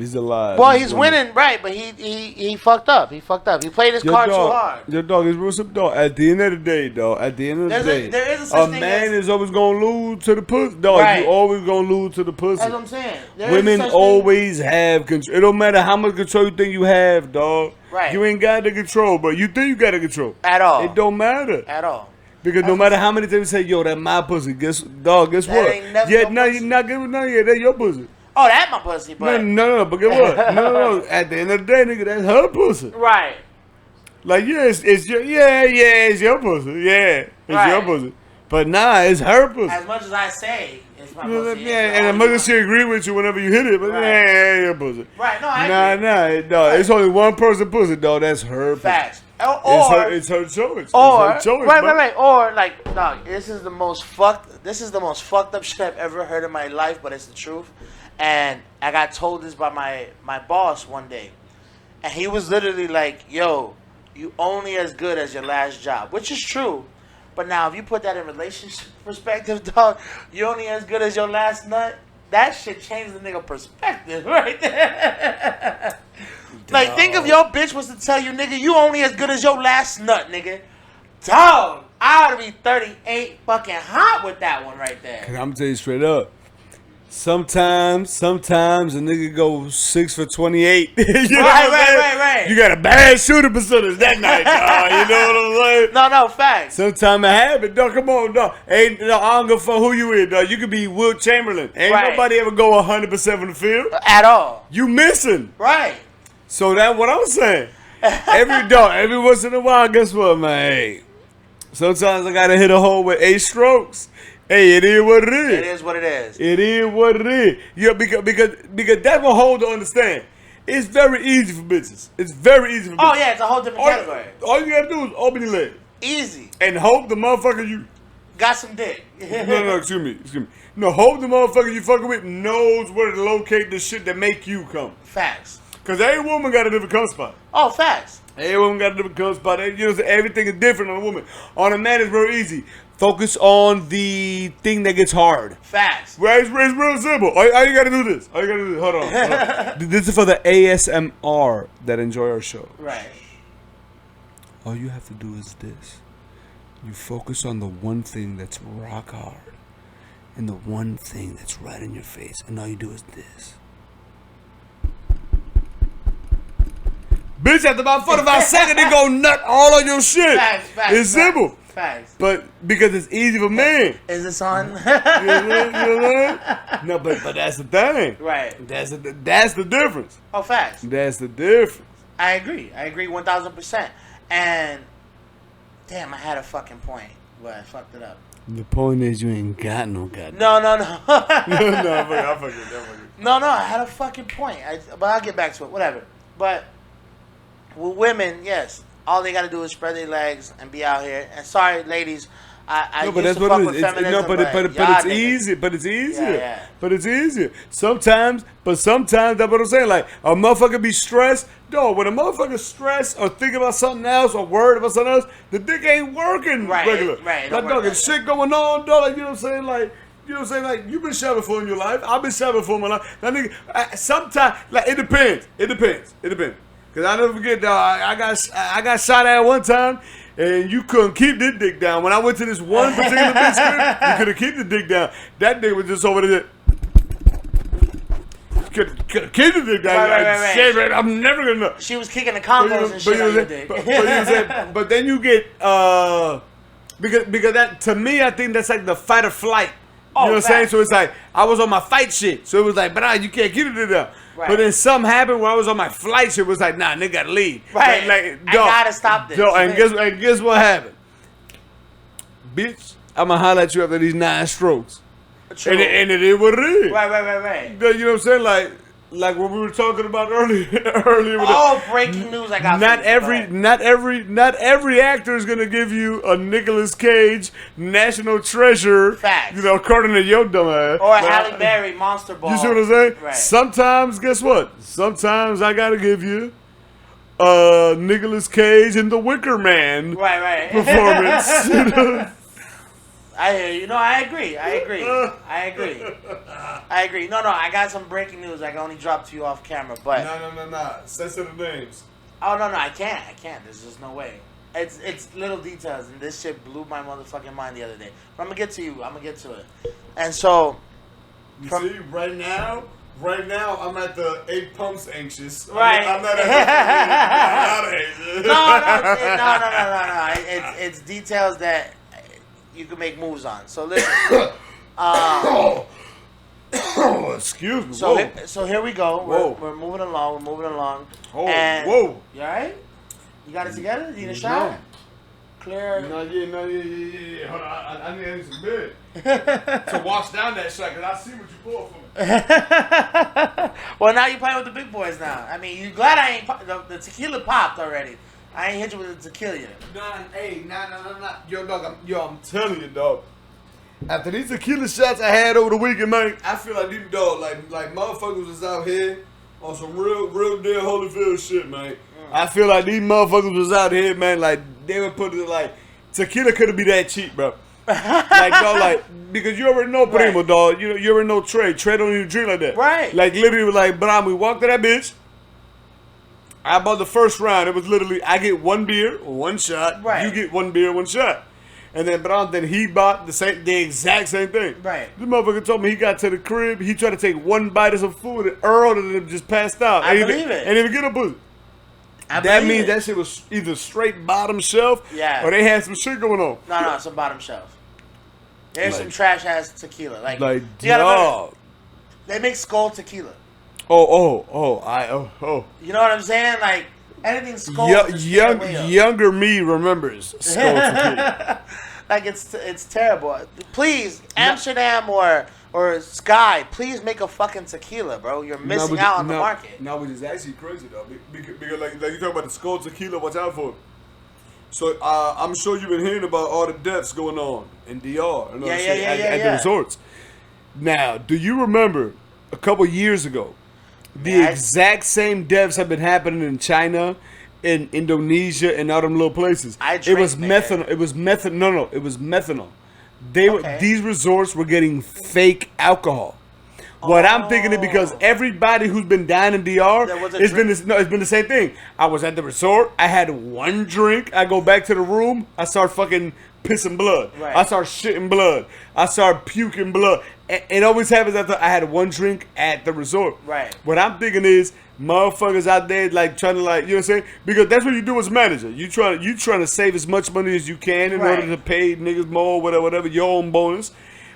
Well, he's winning, right? But he fucked up. He played his card too hard. Your dog is real simple, dog. At the end of the day, dog. There is a man is always gonna lose to the pussy, dog. Right. You always gonna lose to the pussy. That's what I'm saying. Women always have control. It don't matter how much control you think you have, dog. Right. You ain't got the control, but you think you got the control. At all. It don't matter. At all. Because no matter how many times you say, yo, that my pussy, guess what? That's your pussy. Oh, that my pussy, but... No, but guess what? No. At the end of the day, nigga, that's her pussy. Right. Like, it's your pussy. Yeah, it's your pussy. But nah, it's her pussy. As much as I say, it's my pussy. Yeah, and as much as she agree with you whenever you hit it, but yeah, your pussy. Right, no, I agree. Nah, dog. It's only one person pussy, dog. That's her pussy. Facts. Or it's her choice. Or it's her choice, right. Or like, dog, this is the most fucked up shit I've ever heard in my life, but it's the truth. And I got told this by my boss one day, and he was literally like, "Yo, you only as good as your last job," which is true. But now, if you put that in relationship perspective, dog, you only as good as your last nut. That shit changed the nigga perspective right there. Like, think if your bitch was to tell you, nigga, you only as good as your last nut, nigga. Dog, I ought to be 38 fucking hot with that one right there. I'm gonna tell you straight up. Sometimes a nigga go 6 for 28. You know right. You got a bad shooting percentage that night, dog. You know what I'm saying? No, facts. Sometimes it happen, dog. Come on, dog. Ain't no, I don't give a fuck who you is, dog. You could be Wilt Chamberlain. Ain't nobody ever go 100% from the field at all. You missing, right? So that's what I'm saying. Every once in a while, guess what, man? Hey, sometimes I gotta hit a hole with 8 strokes. Hey, it is what it is. It is what it is. It is what it is. Yeah, because that's what hold to understand. It's very easy for bitches. It's very easy for bitches. Oh yeah, it's a whole different category. All you gotta do is open your leg. Easy. And hope the motherfucker you got some dick. No, excuse me. No, hope the motherfucker you fucking with knows where to locate the shit that make you come. Facts. Cause every woman got a different cum spot. Oh, facts. Every woman got a different cum spot. You know, everything is different on a woman. On a man, it's real easy. Focus on the thing that gets hard. Facts. Right? It's real simple. All you gotta do this. Hold on. This is for the ASMR that enjoy our show. Right. All you have to do is this. You focus on the one thing that's rock hard. And the one thing that's right in your face. And all you do is this. Bitch, after about 45 seconds, they go nut all on your shit. Facts. It's simple. Facts. But because it's easy for men. Is this on? You know what I mean? No, but that's the thing. Right. That's the difference. Oh, facts. That's the difference. I agree 1000%. And damn, I had a fucking point, but I fucked it up. The point is you ain't got no goddamn. No. No, I fuck it. No, I had a fucking point. But I'll get back to it. Whatever. But with women, yes, all they gotta do is spread their legs and be out here. And sorry, ladies, I but used that's to fuck what it with is. feminism, But it's easy. But it's easier. Yeah. But it's easier. Sometimes that's what I'm saying. Like a motherfucker be stressed. Dog, when a motherfucker stressed or thinking about something else or worried about something else, the dick ain't working regular. Right. Like dog, there's shit going on, dog. Like you know what I'm saying, like. You know what I'm saying? Like, you've been shot before in your life. I've been shot before in my life. That nigga, sometimes, like, it depends. Because I never forget, dog, I got shot at one time, and you couldn't keep this dick down. When I went to this one particular bitch crib, you couldn't keep the dick down. That dick was just over there. Could keep the dick down. Right. I'm never going to know. She was kicking the combos and shit on your dick. But then you get, because that, to me, I think that's like the fight or flight. You know what I'm saying? So it's like, I was on my fight shit. So it was like, you can't keep it down. Right. But then something happened when I was on my flight shit. It was like, nah, nigga gotta leave. Right. Like, I gotta stop this. And guess what happened? Bitch, I'm gonna holler at you after these 9 strokes. True. And it is what it is. Right. You know what I'm saying? Like what we were talking about earlier. Breaking news! I got not every actor is gonna give you a Nicolas Cage National Treasure. Facts. You know, according to your dumb ass. Or a Halle Berry Monster Ball. You see what I'm saying? Right. Sometimes, guess what? Sometimes I gotta give you Nicolas Cage in the Wicker Man. Right. Performance. You know? I hear you. No, I agree. No, I got some breaking news I can only drop to you off camera, but... No. Sensitive names. Oh, no, I can't. There's just no way. It's little details, and this shit blew my motherfucking mind the other day. But I'm going to get to you. I'm going to get to it. And so... You see, right now, I'm at the 8 pumps anxious. Right. I'm not at the No. It's details that... you can make moves on. So listen. Excuse me. So here we go. We're moving along. Oh, and whoa. You alright? You got it together? You need a shot? No. Clear. No, yeah. Hold on. I need some bed to wash down that shot because I see what you pulled for me. Well, now you're playing with the big boys now. I mean, you glad I ain't the tequila popped already. I ain't hit you with the tequila yet. Nah. Yo, dog, I'm telling you, dog. After these tequila shots I had over the weekend, man, I feel like these dog, like motherfuckers was out here on some real deal Holyfield shit, man. I feel like these motherfuckers was out here, man, like they would put it like tequila couldn't be that cheap, bro. Like dog, like because you already know Primo, right. Dog. You already know Trey. Trey don't even drink like that. Right. Like literally, like Bram, we walked to that bitch. I bought the first round. It was literally I get one beer, one shot. Right. You get one beer, one shot. And then Bram, then he bought the exact same thing. Right. This motherfucker told me he got to the crib, he tried to take one bite of some food, and Earl and them just passed out. I believe it. And even get a pussy. That means that shit was either straight bottom shelf, or they had some shit going on. No, some bottom shelf. There's some trash ass tequila. Like dog. They make Skull tequila. Oh. You know what I'm saying? Like anything Skull. Younger me remembers Skull tequila. Like it's terrible. Please, Amsterdam or Sky, please make a fucking tequila, bro. You're missing out on the market. Now, which is actually crazy though, because like you talk about the Skull tequila, watch out for it. So I'm sure you've been hearing about all the deaths going on in DR and at the resorts. Now, do you remember a couple years ago, the exact same deaths have been happening in China, in Indonesia, and all them little places? It was methanol. It was methanol. No, it was methanol. These resorts were getting fake alcohol. What I'm thinking is because everybody who's been dying in DR, it's been the same thing. I was at the resort. I had one drink. I go back to the room. I start fucking pissing blood. Right. I start shitting blood. I start puking blood. It always happens after I had one drink at the resort. Right. What I'm thinking is motherfuckers out there like trying to like, you know what I'm saying? Because that's what you do as manager. You trying to save as much money as you can in order to pay niggas more, whatever, your own bonus.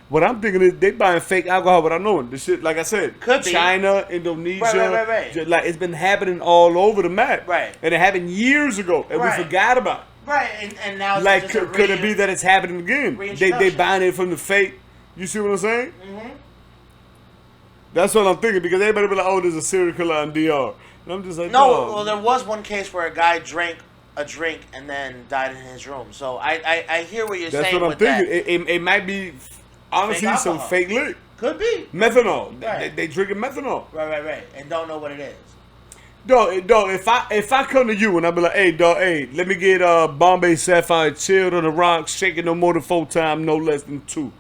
What I'm thinking is they buying fake alcohol without knowing. This shit, like I said, China, Indonesia, right. Like it's been happening all over the map. Right. And it happened years ago, and we forgot about it. Right, and now it's like just could it be that it's happening again? They buying it from the fake. You see what I'm saying? Mm-hmm. That's what I'm thinking because everybody be like, "Oh, there's a serial killer in DR," and I'm just like, "No." Well, there was one case where a guy drank a drink and then died in his room. So I hear what you're saying. That's what I'm thinking. It might be honestly some fake lick. Could be methanol. Right. They drinking methanol. Right, and don't know what it is. Dog, if I come to you and I be like, hey, dog, let me get Bombay Sapphire chilled on the rocks, shaking no more than 4 times, no less than 2.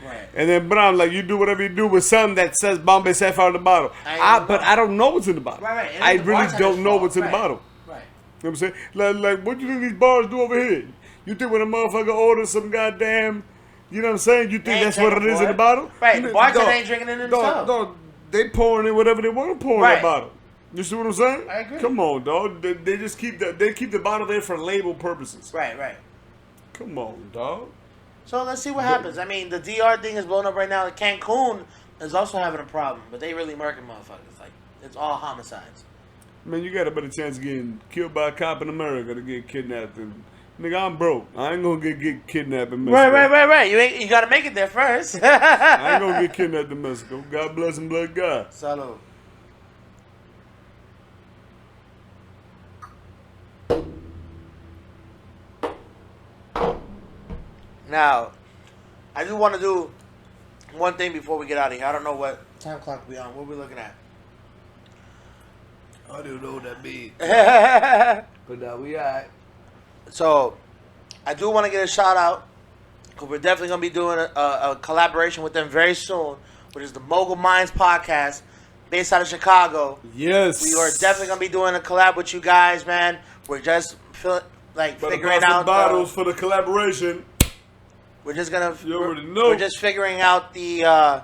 Right. And then, but I'm like, you do whatever you do with something that says Bombay Sapphire on the bottle. But I don't know what's in the bottle. Right. I really don't know what's in the bottle. Right. You know what I'm saying? Like, what do you think these bars do over here? You think when a motherfucker orders some goddamn, you know what I'm saying? You think that's what it is in the bottle? Right. The bartender ain't drinking it themselves. Dog, they pouring in whatever they want to pour in that bottle. You see what I'm saying? I agree. Come on, dog. They just keep the bottle there for label purposes. Right. Come on, dog. So let's see what happens. I mean, the DR thing is blowing up right now. Cancun is also having a problem, but they really murking motherfuckers. Like it's all homicides. Man, you got a better chance of getting killed by a cop in America than getting kidnapped. Nigga, I'm broke. I ain't gonna get kidnapped in Mexico. Right. You gotta make it there first. I ain't gonna get kidnapped in Mexico. God bless and blood God. Salud. Now, I do want to do one thing before we get out of here. I don't know what time clock we on. What are we looking at? I don't know what that means. But we alright. So, I do want to get a shout out because we're definitely going to be doing a collaboration with them very soon, which is the Mogul Minds podcast based out of Chicago. Yes. We are definitely going to be doing a collab with you guys, man. We're just figuring out the bottles for the collaboration. We're just gonna. You already know. We're just figuring out the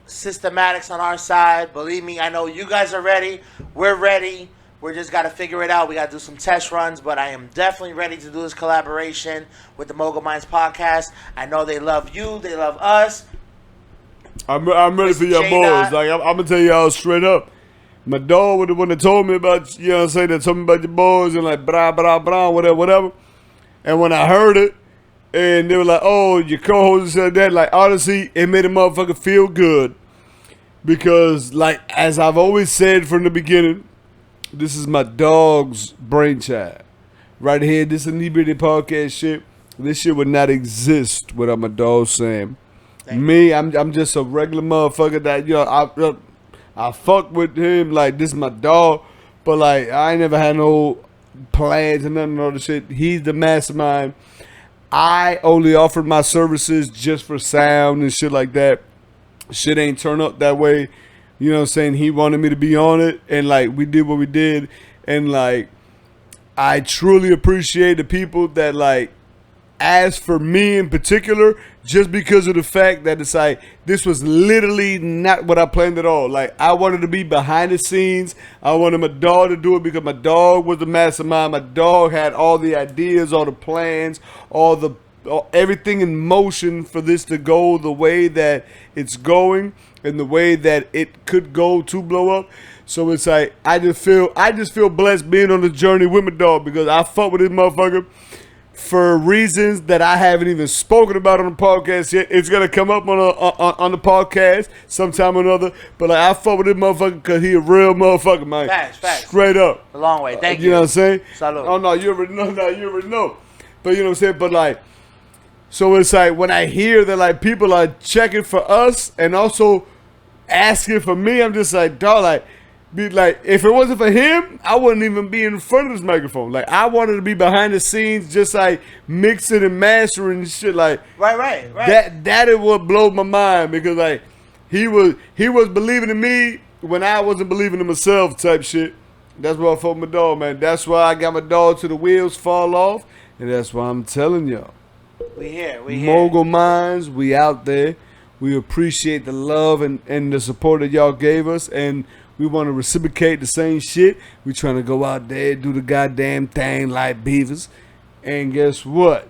systematics on our side. Believe me, I know you guys are ready. We're ready. We're just gotta figure it out. We gotta do some test runs, but I am definitely ready to do this collaboration with the Mogul Minds podcast. I know they love you. They love us. I'm ready for your boys. Like I'm gonna tell y'all straight up. My dog was the one that told me about, you know what I'm saying, that told me about your boys and like blah whatever. And when I heard it. And they were like, oh, your co-host said that. Like, honestly, it made a motherfucker feel good. Because, like, as I've always said from the beginning, this is my dog's brainchild. right here, this Inebriated podcast shit, this shit would not exist without my dog Sam. Me, I'm just a regular motherfucker that, I fuck with him, like, this is my dog, but, like, I ain't never had no plans and none of the shit. He's the mastermind. I only offered my services just for sound and shit like that. Shit ain't turn up that way. You know what I'm saying? He wanted me to be on it, and, like, we did what we did, and, like, I truly appreciate the people that, like, asked for me in particular, just because of the fact that it's like, this was literally not what I planned at all. Like, I wanted to be behind the scenes. I wanted my dog to do it because my dog was the mastermind. My dog had all the ideas, all the plans, everything in motion for this to go the way that it's going and the way that it could go to blow up. So it's like, I just feel blessed being on the journey with my dog, because I fuck with this motherfucker for reasons that I haven't even spoken about on the podcast yet. It's gonna come up on the podcast sometime or another. But, like, I fuck with this motherfucker because he a real motherfucker, man. Facts. Straight up. A long way. Thank you. You know what I'm saying? Salud. Oh no, you already know. But you know what I'm saying? But, like, so it's like, when I hear that, like, people are checking for us and also asking for me, I'm just like, dog, like, if it wasn't for him, I wouldn't even be in front of this microphone. Like, I wanted to be behind the scenes, just like mixing and mastering and shit. Like, right. That is what blew my mind, because, like, he was believing in me when I wasn't believing in myself, type shit. That's why I fought my dog, man. That's why I got my dog till the wheels fall off, and that's why I'm telling y'all. We here. Mogul Minds, we out there. We appreciate the love and the support that y'all gave us, and we want to reciprocate the same shit. We trying to go out there, do the goddamn thing like beavers. And guess what?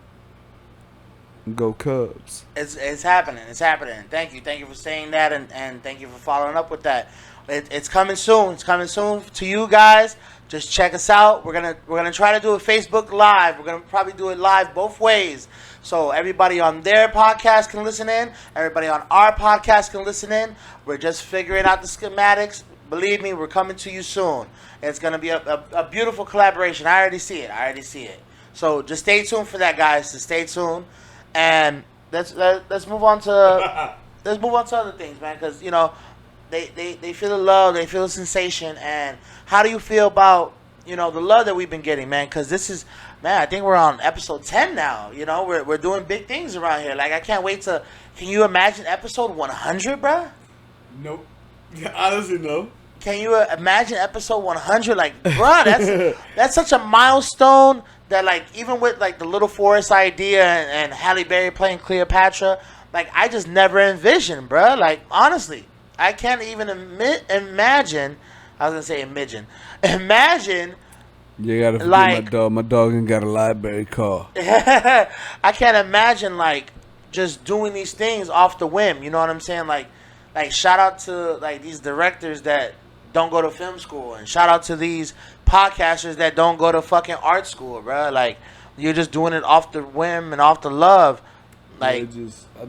Go Cubs. It's happening. Thank you for saying that, and thank you for following up with that. It's coming soon. It's coming soon to you guys. Just check us out. We're gonna try to do a Facebook Live. We're gonna probably do it live both ways. So everybody on their podcast can listen in. Everybody on our podcast can listen in. We're just figuring out the schematics. Believe me, we're coming to you soon. It's going to be a beautiful collaboration. I already see it. So just stay tuned for that, guys. So stay tuned. And let's move on to other things, man. Because, they feel the love. They feel the sensation. And how do you feel about, the love that we've been getting, man? Because this is, man, I think we're on episode 10 now. We're doing big things around here. Like, I can't wait to, can you imagine episode 100, bruh? Nope. Honestly, no. Can you imagine episode 100? Like, bro, that's such a milestone that, like, even with, like, the Little Forest idea and Halle Berry playing Cleopatra, like, I just never envisioned, bro. Like, honestly, I can't even imagine. I was gonna say imagine. You gotta forget, like, my dog. My dog ain't got a library car. I can't imagine, like, just doing these things off the whim. You know what I'm saying? Like, shout out to, like, these directors that don't go to film school, and shout out to these podcasters that don't go to fucking art school, bro. Like, you're just doing it off the whim and off the love. Like,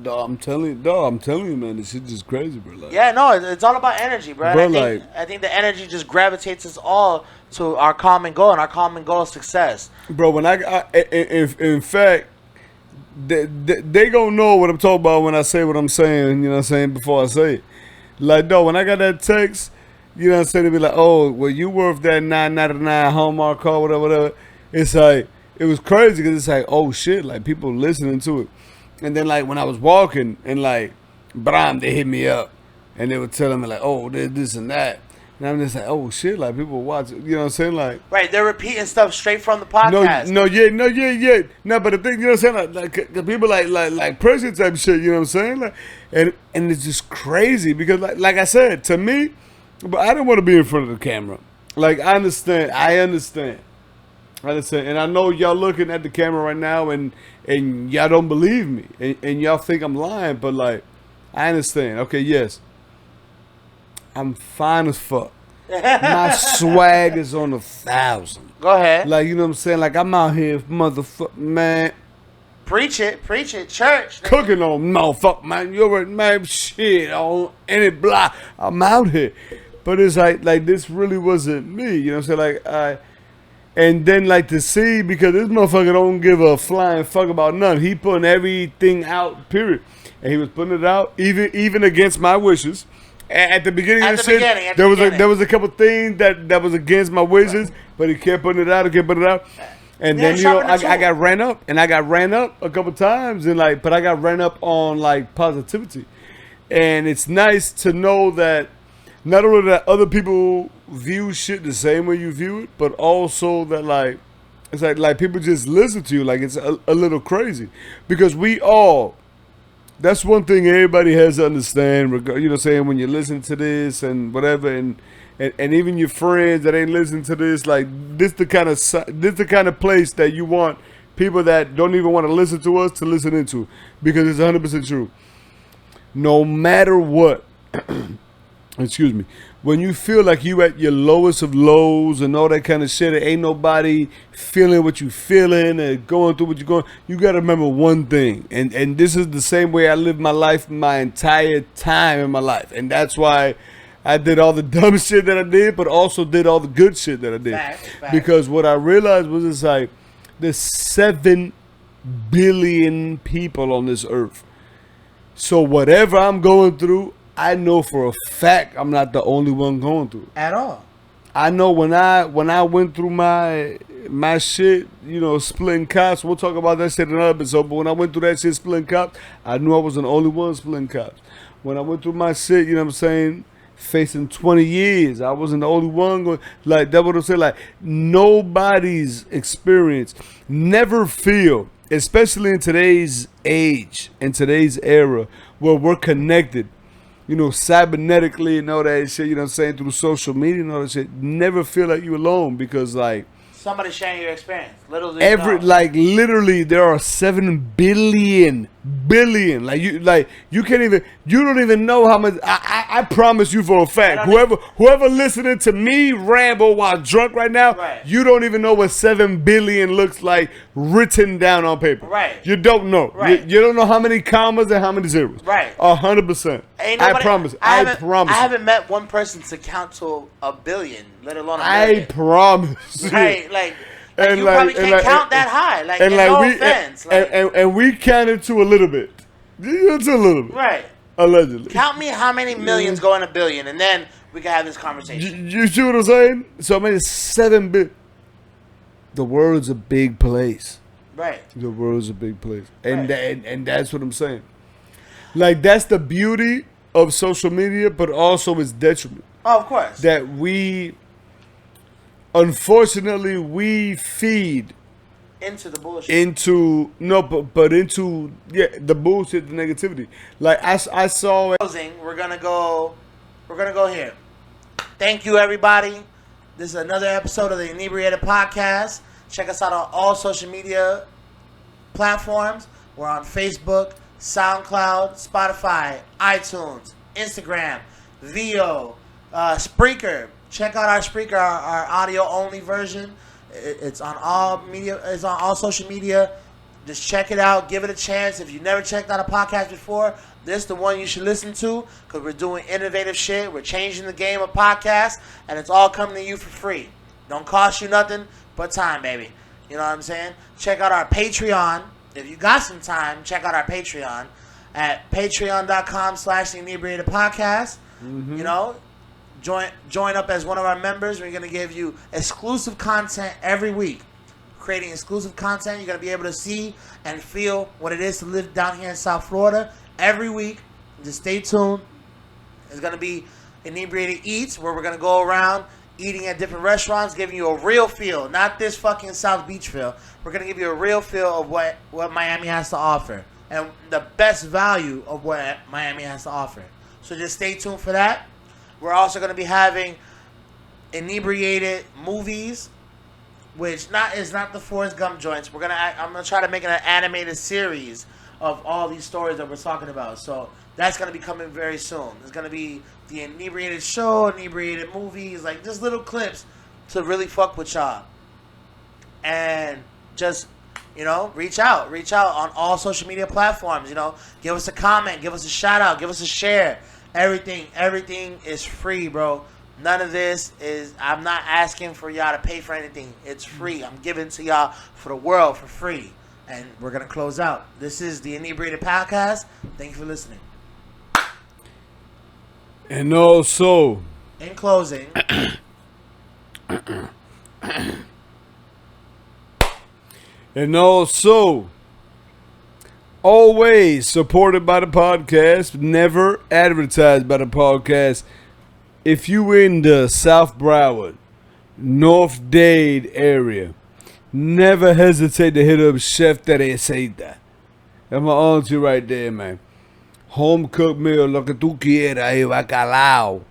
I'm telling you, man, this shit just crazy, bro. Like, yeah, no, it's all about energy, bro. I think the energy just gravitates us all to our common goal, and our common goal is success. Bro, when in fact, they gonna know what I'm talking about when I say what I'm saying, you know what I'm saying, before I say it. Like, though, when I got that text, you know what I'm saying, they be like, oh, well, you worth that $9.99 Hallmark car, whatever. It's like, it was crazy, because it's like, oh, shit, like, people listening to it. And then, like, when I was walking, and, like, bram, they hit me up, and they were telling me, like, oh, this and that. And I'm just like, oh, shit, like, people watch it, you know what I'm saying? Like, right, they're repeating stuff straight from the podcast. Yeah. No, but the thing, you know what I'm saying? Like people like pressure type shit, you know what I'm saying? Like, and it's just crazy, because, like I said, to me, but I don't want to be in front of the camera. Like, I understand. And I know y'all looking at the camera right now, and y'all don't believe me, and y'all think I'm lying, but, like, I understand. Okay, yes. I'm fine as fuck. My swag is on 1,000. Go ahead. Like, you know what I'm saying? Like, I'm out here, motherfucker, man. Preach it, church. Cooking on motherfucker, man. You're man, shit on any block. I'm out here. But it's like this really wasn't me. You know what I'm saying? Like, And then like to see, because this motherfucker don't give a flying fuck about nothing. He putting everything out, period. And he was putting it out even against my wishes. At the beginning of the shit, there was a couple things that was against my wishes, but he kept putting it out. And then I got ran up, a couple times, and but I got ran up on like positivity. And it's nice to know that not only that other people view shit the same way you view it, but also that it's like people just listen to you. Like it's a little crazy, because that's one thing everybody has to understand. You know what I'm saying? When you listen to this and whatever, and even your friends that ain't listening to this, like this the kind of place that you want people that don't even want to listen to us to listen into, because it's 100% true. No matter what, excuse me, when you feel like you at your lowest of lows and all that kind of shit, ain't nobody feeling what you feeling and going through what you're going, you got to remember one thing. And this is the same way I lived my life my entire time in my life. And that's why I did all the dumb shit that I did, but also did all the good shit that I did. Fact. Because what I realized was it's like there's 7 billion people on this earth. So whatever I'm going through, I know for a fact I'm not the only one going through it. At all. I know when I went through my shit, you know, splitting cops. We'll talk about that shit in another episode. But when I went through that shit splitting cops, I knew I wasn't the only one splitting cops. When I went through my shit, you know what I'm saying, facing 20 years, I wasn't the only one going. Like that's what I'm saying. Like nobody's experience. Never feel, especially in today's age, in today's era, where we're connected, you know, cybernetically and all that shit, you know what I'm saying, through social media and all that shit. Never feel like you alone, because like somebody sharing your experience. Literally there are 7 billion. Like you can't even, you don't even know how much. I promise you for a fact, whoever listening to me ramble while drunk right now, right, you don't even know what 7 billion looks like written down on paper. Right. You don't know. Right. You don't know how many commas and how many zeros. Right. 100%. I promise. I promise. I haven't met one person to count to 1 billion, let alone 1 million. I promise. Right. Like you probably can't count that high. Like, and no offense. And we counted to a little bit. It's a little bit. Right. Allegedly. Count me how many millions go in 1 billion, and then we can have this conversation. You see what I'm saying? So I mean, it's 7 billion. The world's a big place. Right. The world's a big place. And and that's what I'm saying. Like, that's the beauty of social media, but also its detriment. Oh, of course. That unfortunately, we feed into the bullshit. Into the bullshit, the negativity. Like I saw. We're gonna go here. Thank you, everybody. This is another episode of the Inebriated podcast. Check us out on all social media platforms. We're on Facebook, SoundCloud, Spotify, iTunes, Instagram, Veo, Spreaker. Check out our Spreaker, our audio only version. It's on all media. It's on all social media. Just check it out. Give it a chance. If you never checked out a podcast before, this is the one you should listen to, because we're doing innovative shit. We're changing the game of podcasts, and it's all coming to you for free. Don't cost you nothing but time, baby. You know what I'm saying? Check out our Patreon. If you got some time, check out our Patreon at patreon.com/inebriatedpodcast. Mm-hmm. You know, join up as one of our members. We're going to give you exclusive content every week. Creating exclusive content, you're going to be able to see and feel what it is to live down here in South Florida every week. Just stay tuned. It's going to be Inebriated Eats, where we're going to go around eating at different restaurants, giving you a real feel, not this fucking South Beach feel. We're going to give you a real feel of what Miami has to offer, and the best value of what Miami has to offer. So just stay tuned for that. We're also going to be having Inebriated movies, which is not the Forrest Gump joints. I'm gonna try to make an animated series of all these stories that we're talking about. So that's gonna be coming very soon. It's gonna be the Inebriated show, Inebriated movies, like just little clips to really fuck with y'all. And just, you know, reach out on all social media platforms. You know, give us a comment, give us a shout out, give us a share. Everything is free, bro. None of this is, I'm not asking for y'all to pay for anything. It's free. I'm giving it to y'all for the world for free. And we're going to close out. This is the Inebriated Podcast. Thank you for listening. And also, in closing, and also, always supported by the podcast, never advertised by the podcast. If you in the South Broward, North Dade area, never hesitate to hit up Chef Teresita. That's my auntie right there, man. Home cooked meal, lo que tú quieras, bacalao.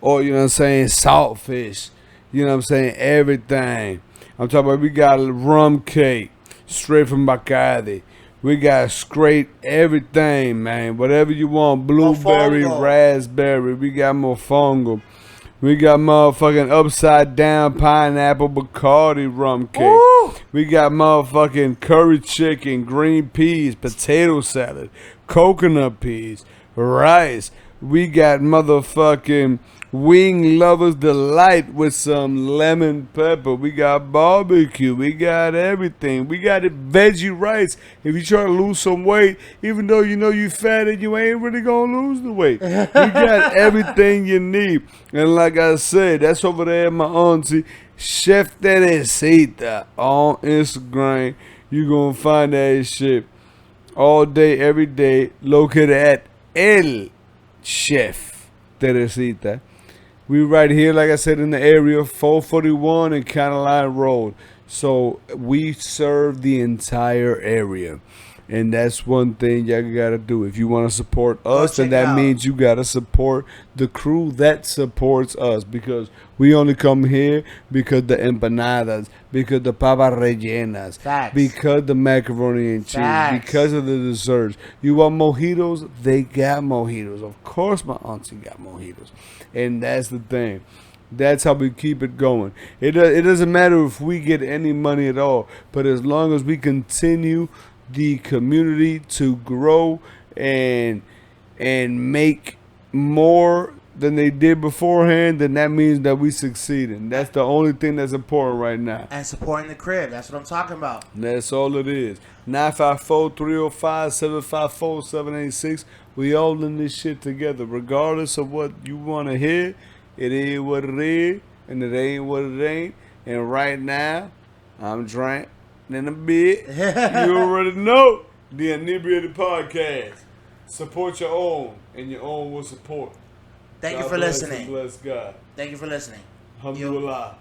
Or, you know what I'm saying, saltfish. You know what I'm saying, everything. I'm talking about, we got rum cake, straight from Bacardi. We got straight everything, man. Whatever you want, blueberry, mofongo, raspberry. We got mofongo. We got motherfucking upside down pineapple Bacardi rum cake. Ooh. We got motherfucking curry chicken, green peas, potato salad, coconut peas, rice. We got motherfucking wing lovers delight with some lemon pepper. We got barbecue. We got everything. We got it veggie rice. If you try to lose some weight, even though you know you fat and you ain't really gonna lose the weight, we got everything you need. And like I said, that's over there at my auntie, Chef Teresita on Instagram. You gonna find that shit all day, every day, located at El Chef Teresita. We right here, like I said, in the area, 441 and County Line Road. So we serve the entire area. And that's one thing y'all gotta do. If you want to support us, then that means you gotta support the crew that supports us. Because we only come here because the empanadas, because the papas rellenas, facts, because the macaroni and cheese, facts, because of the desserts. You want mojitos? They got mojitos. Of course my auntie got mojitos. And that's the thing. That's how we keep it going. It doesn't matter if we get any money at all. But as long as we continue the community to grow and make more than they did beforehand, then that means that we succeeding. That's the only thing that's important right now. And supporting the crib. That's what I'm talking about. That's all it is. 954-305-754-786. We all in this shit together. Regardless of what you want to hear, it is what it is, and it ain't what it ain't. And right now, I'm drank in a bit. You already know the Inebriated Podcast. Support your own, and your own will support. Thank God you for bless listening. Bless God. Thank you for listening. Alhamdulillah.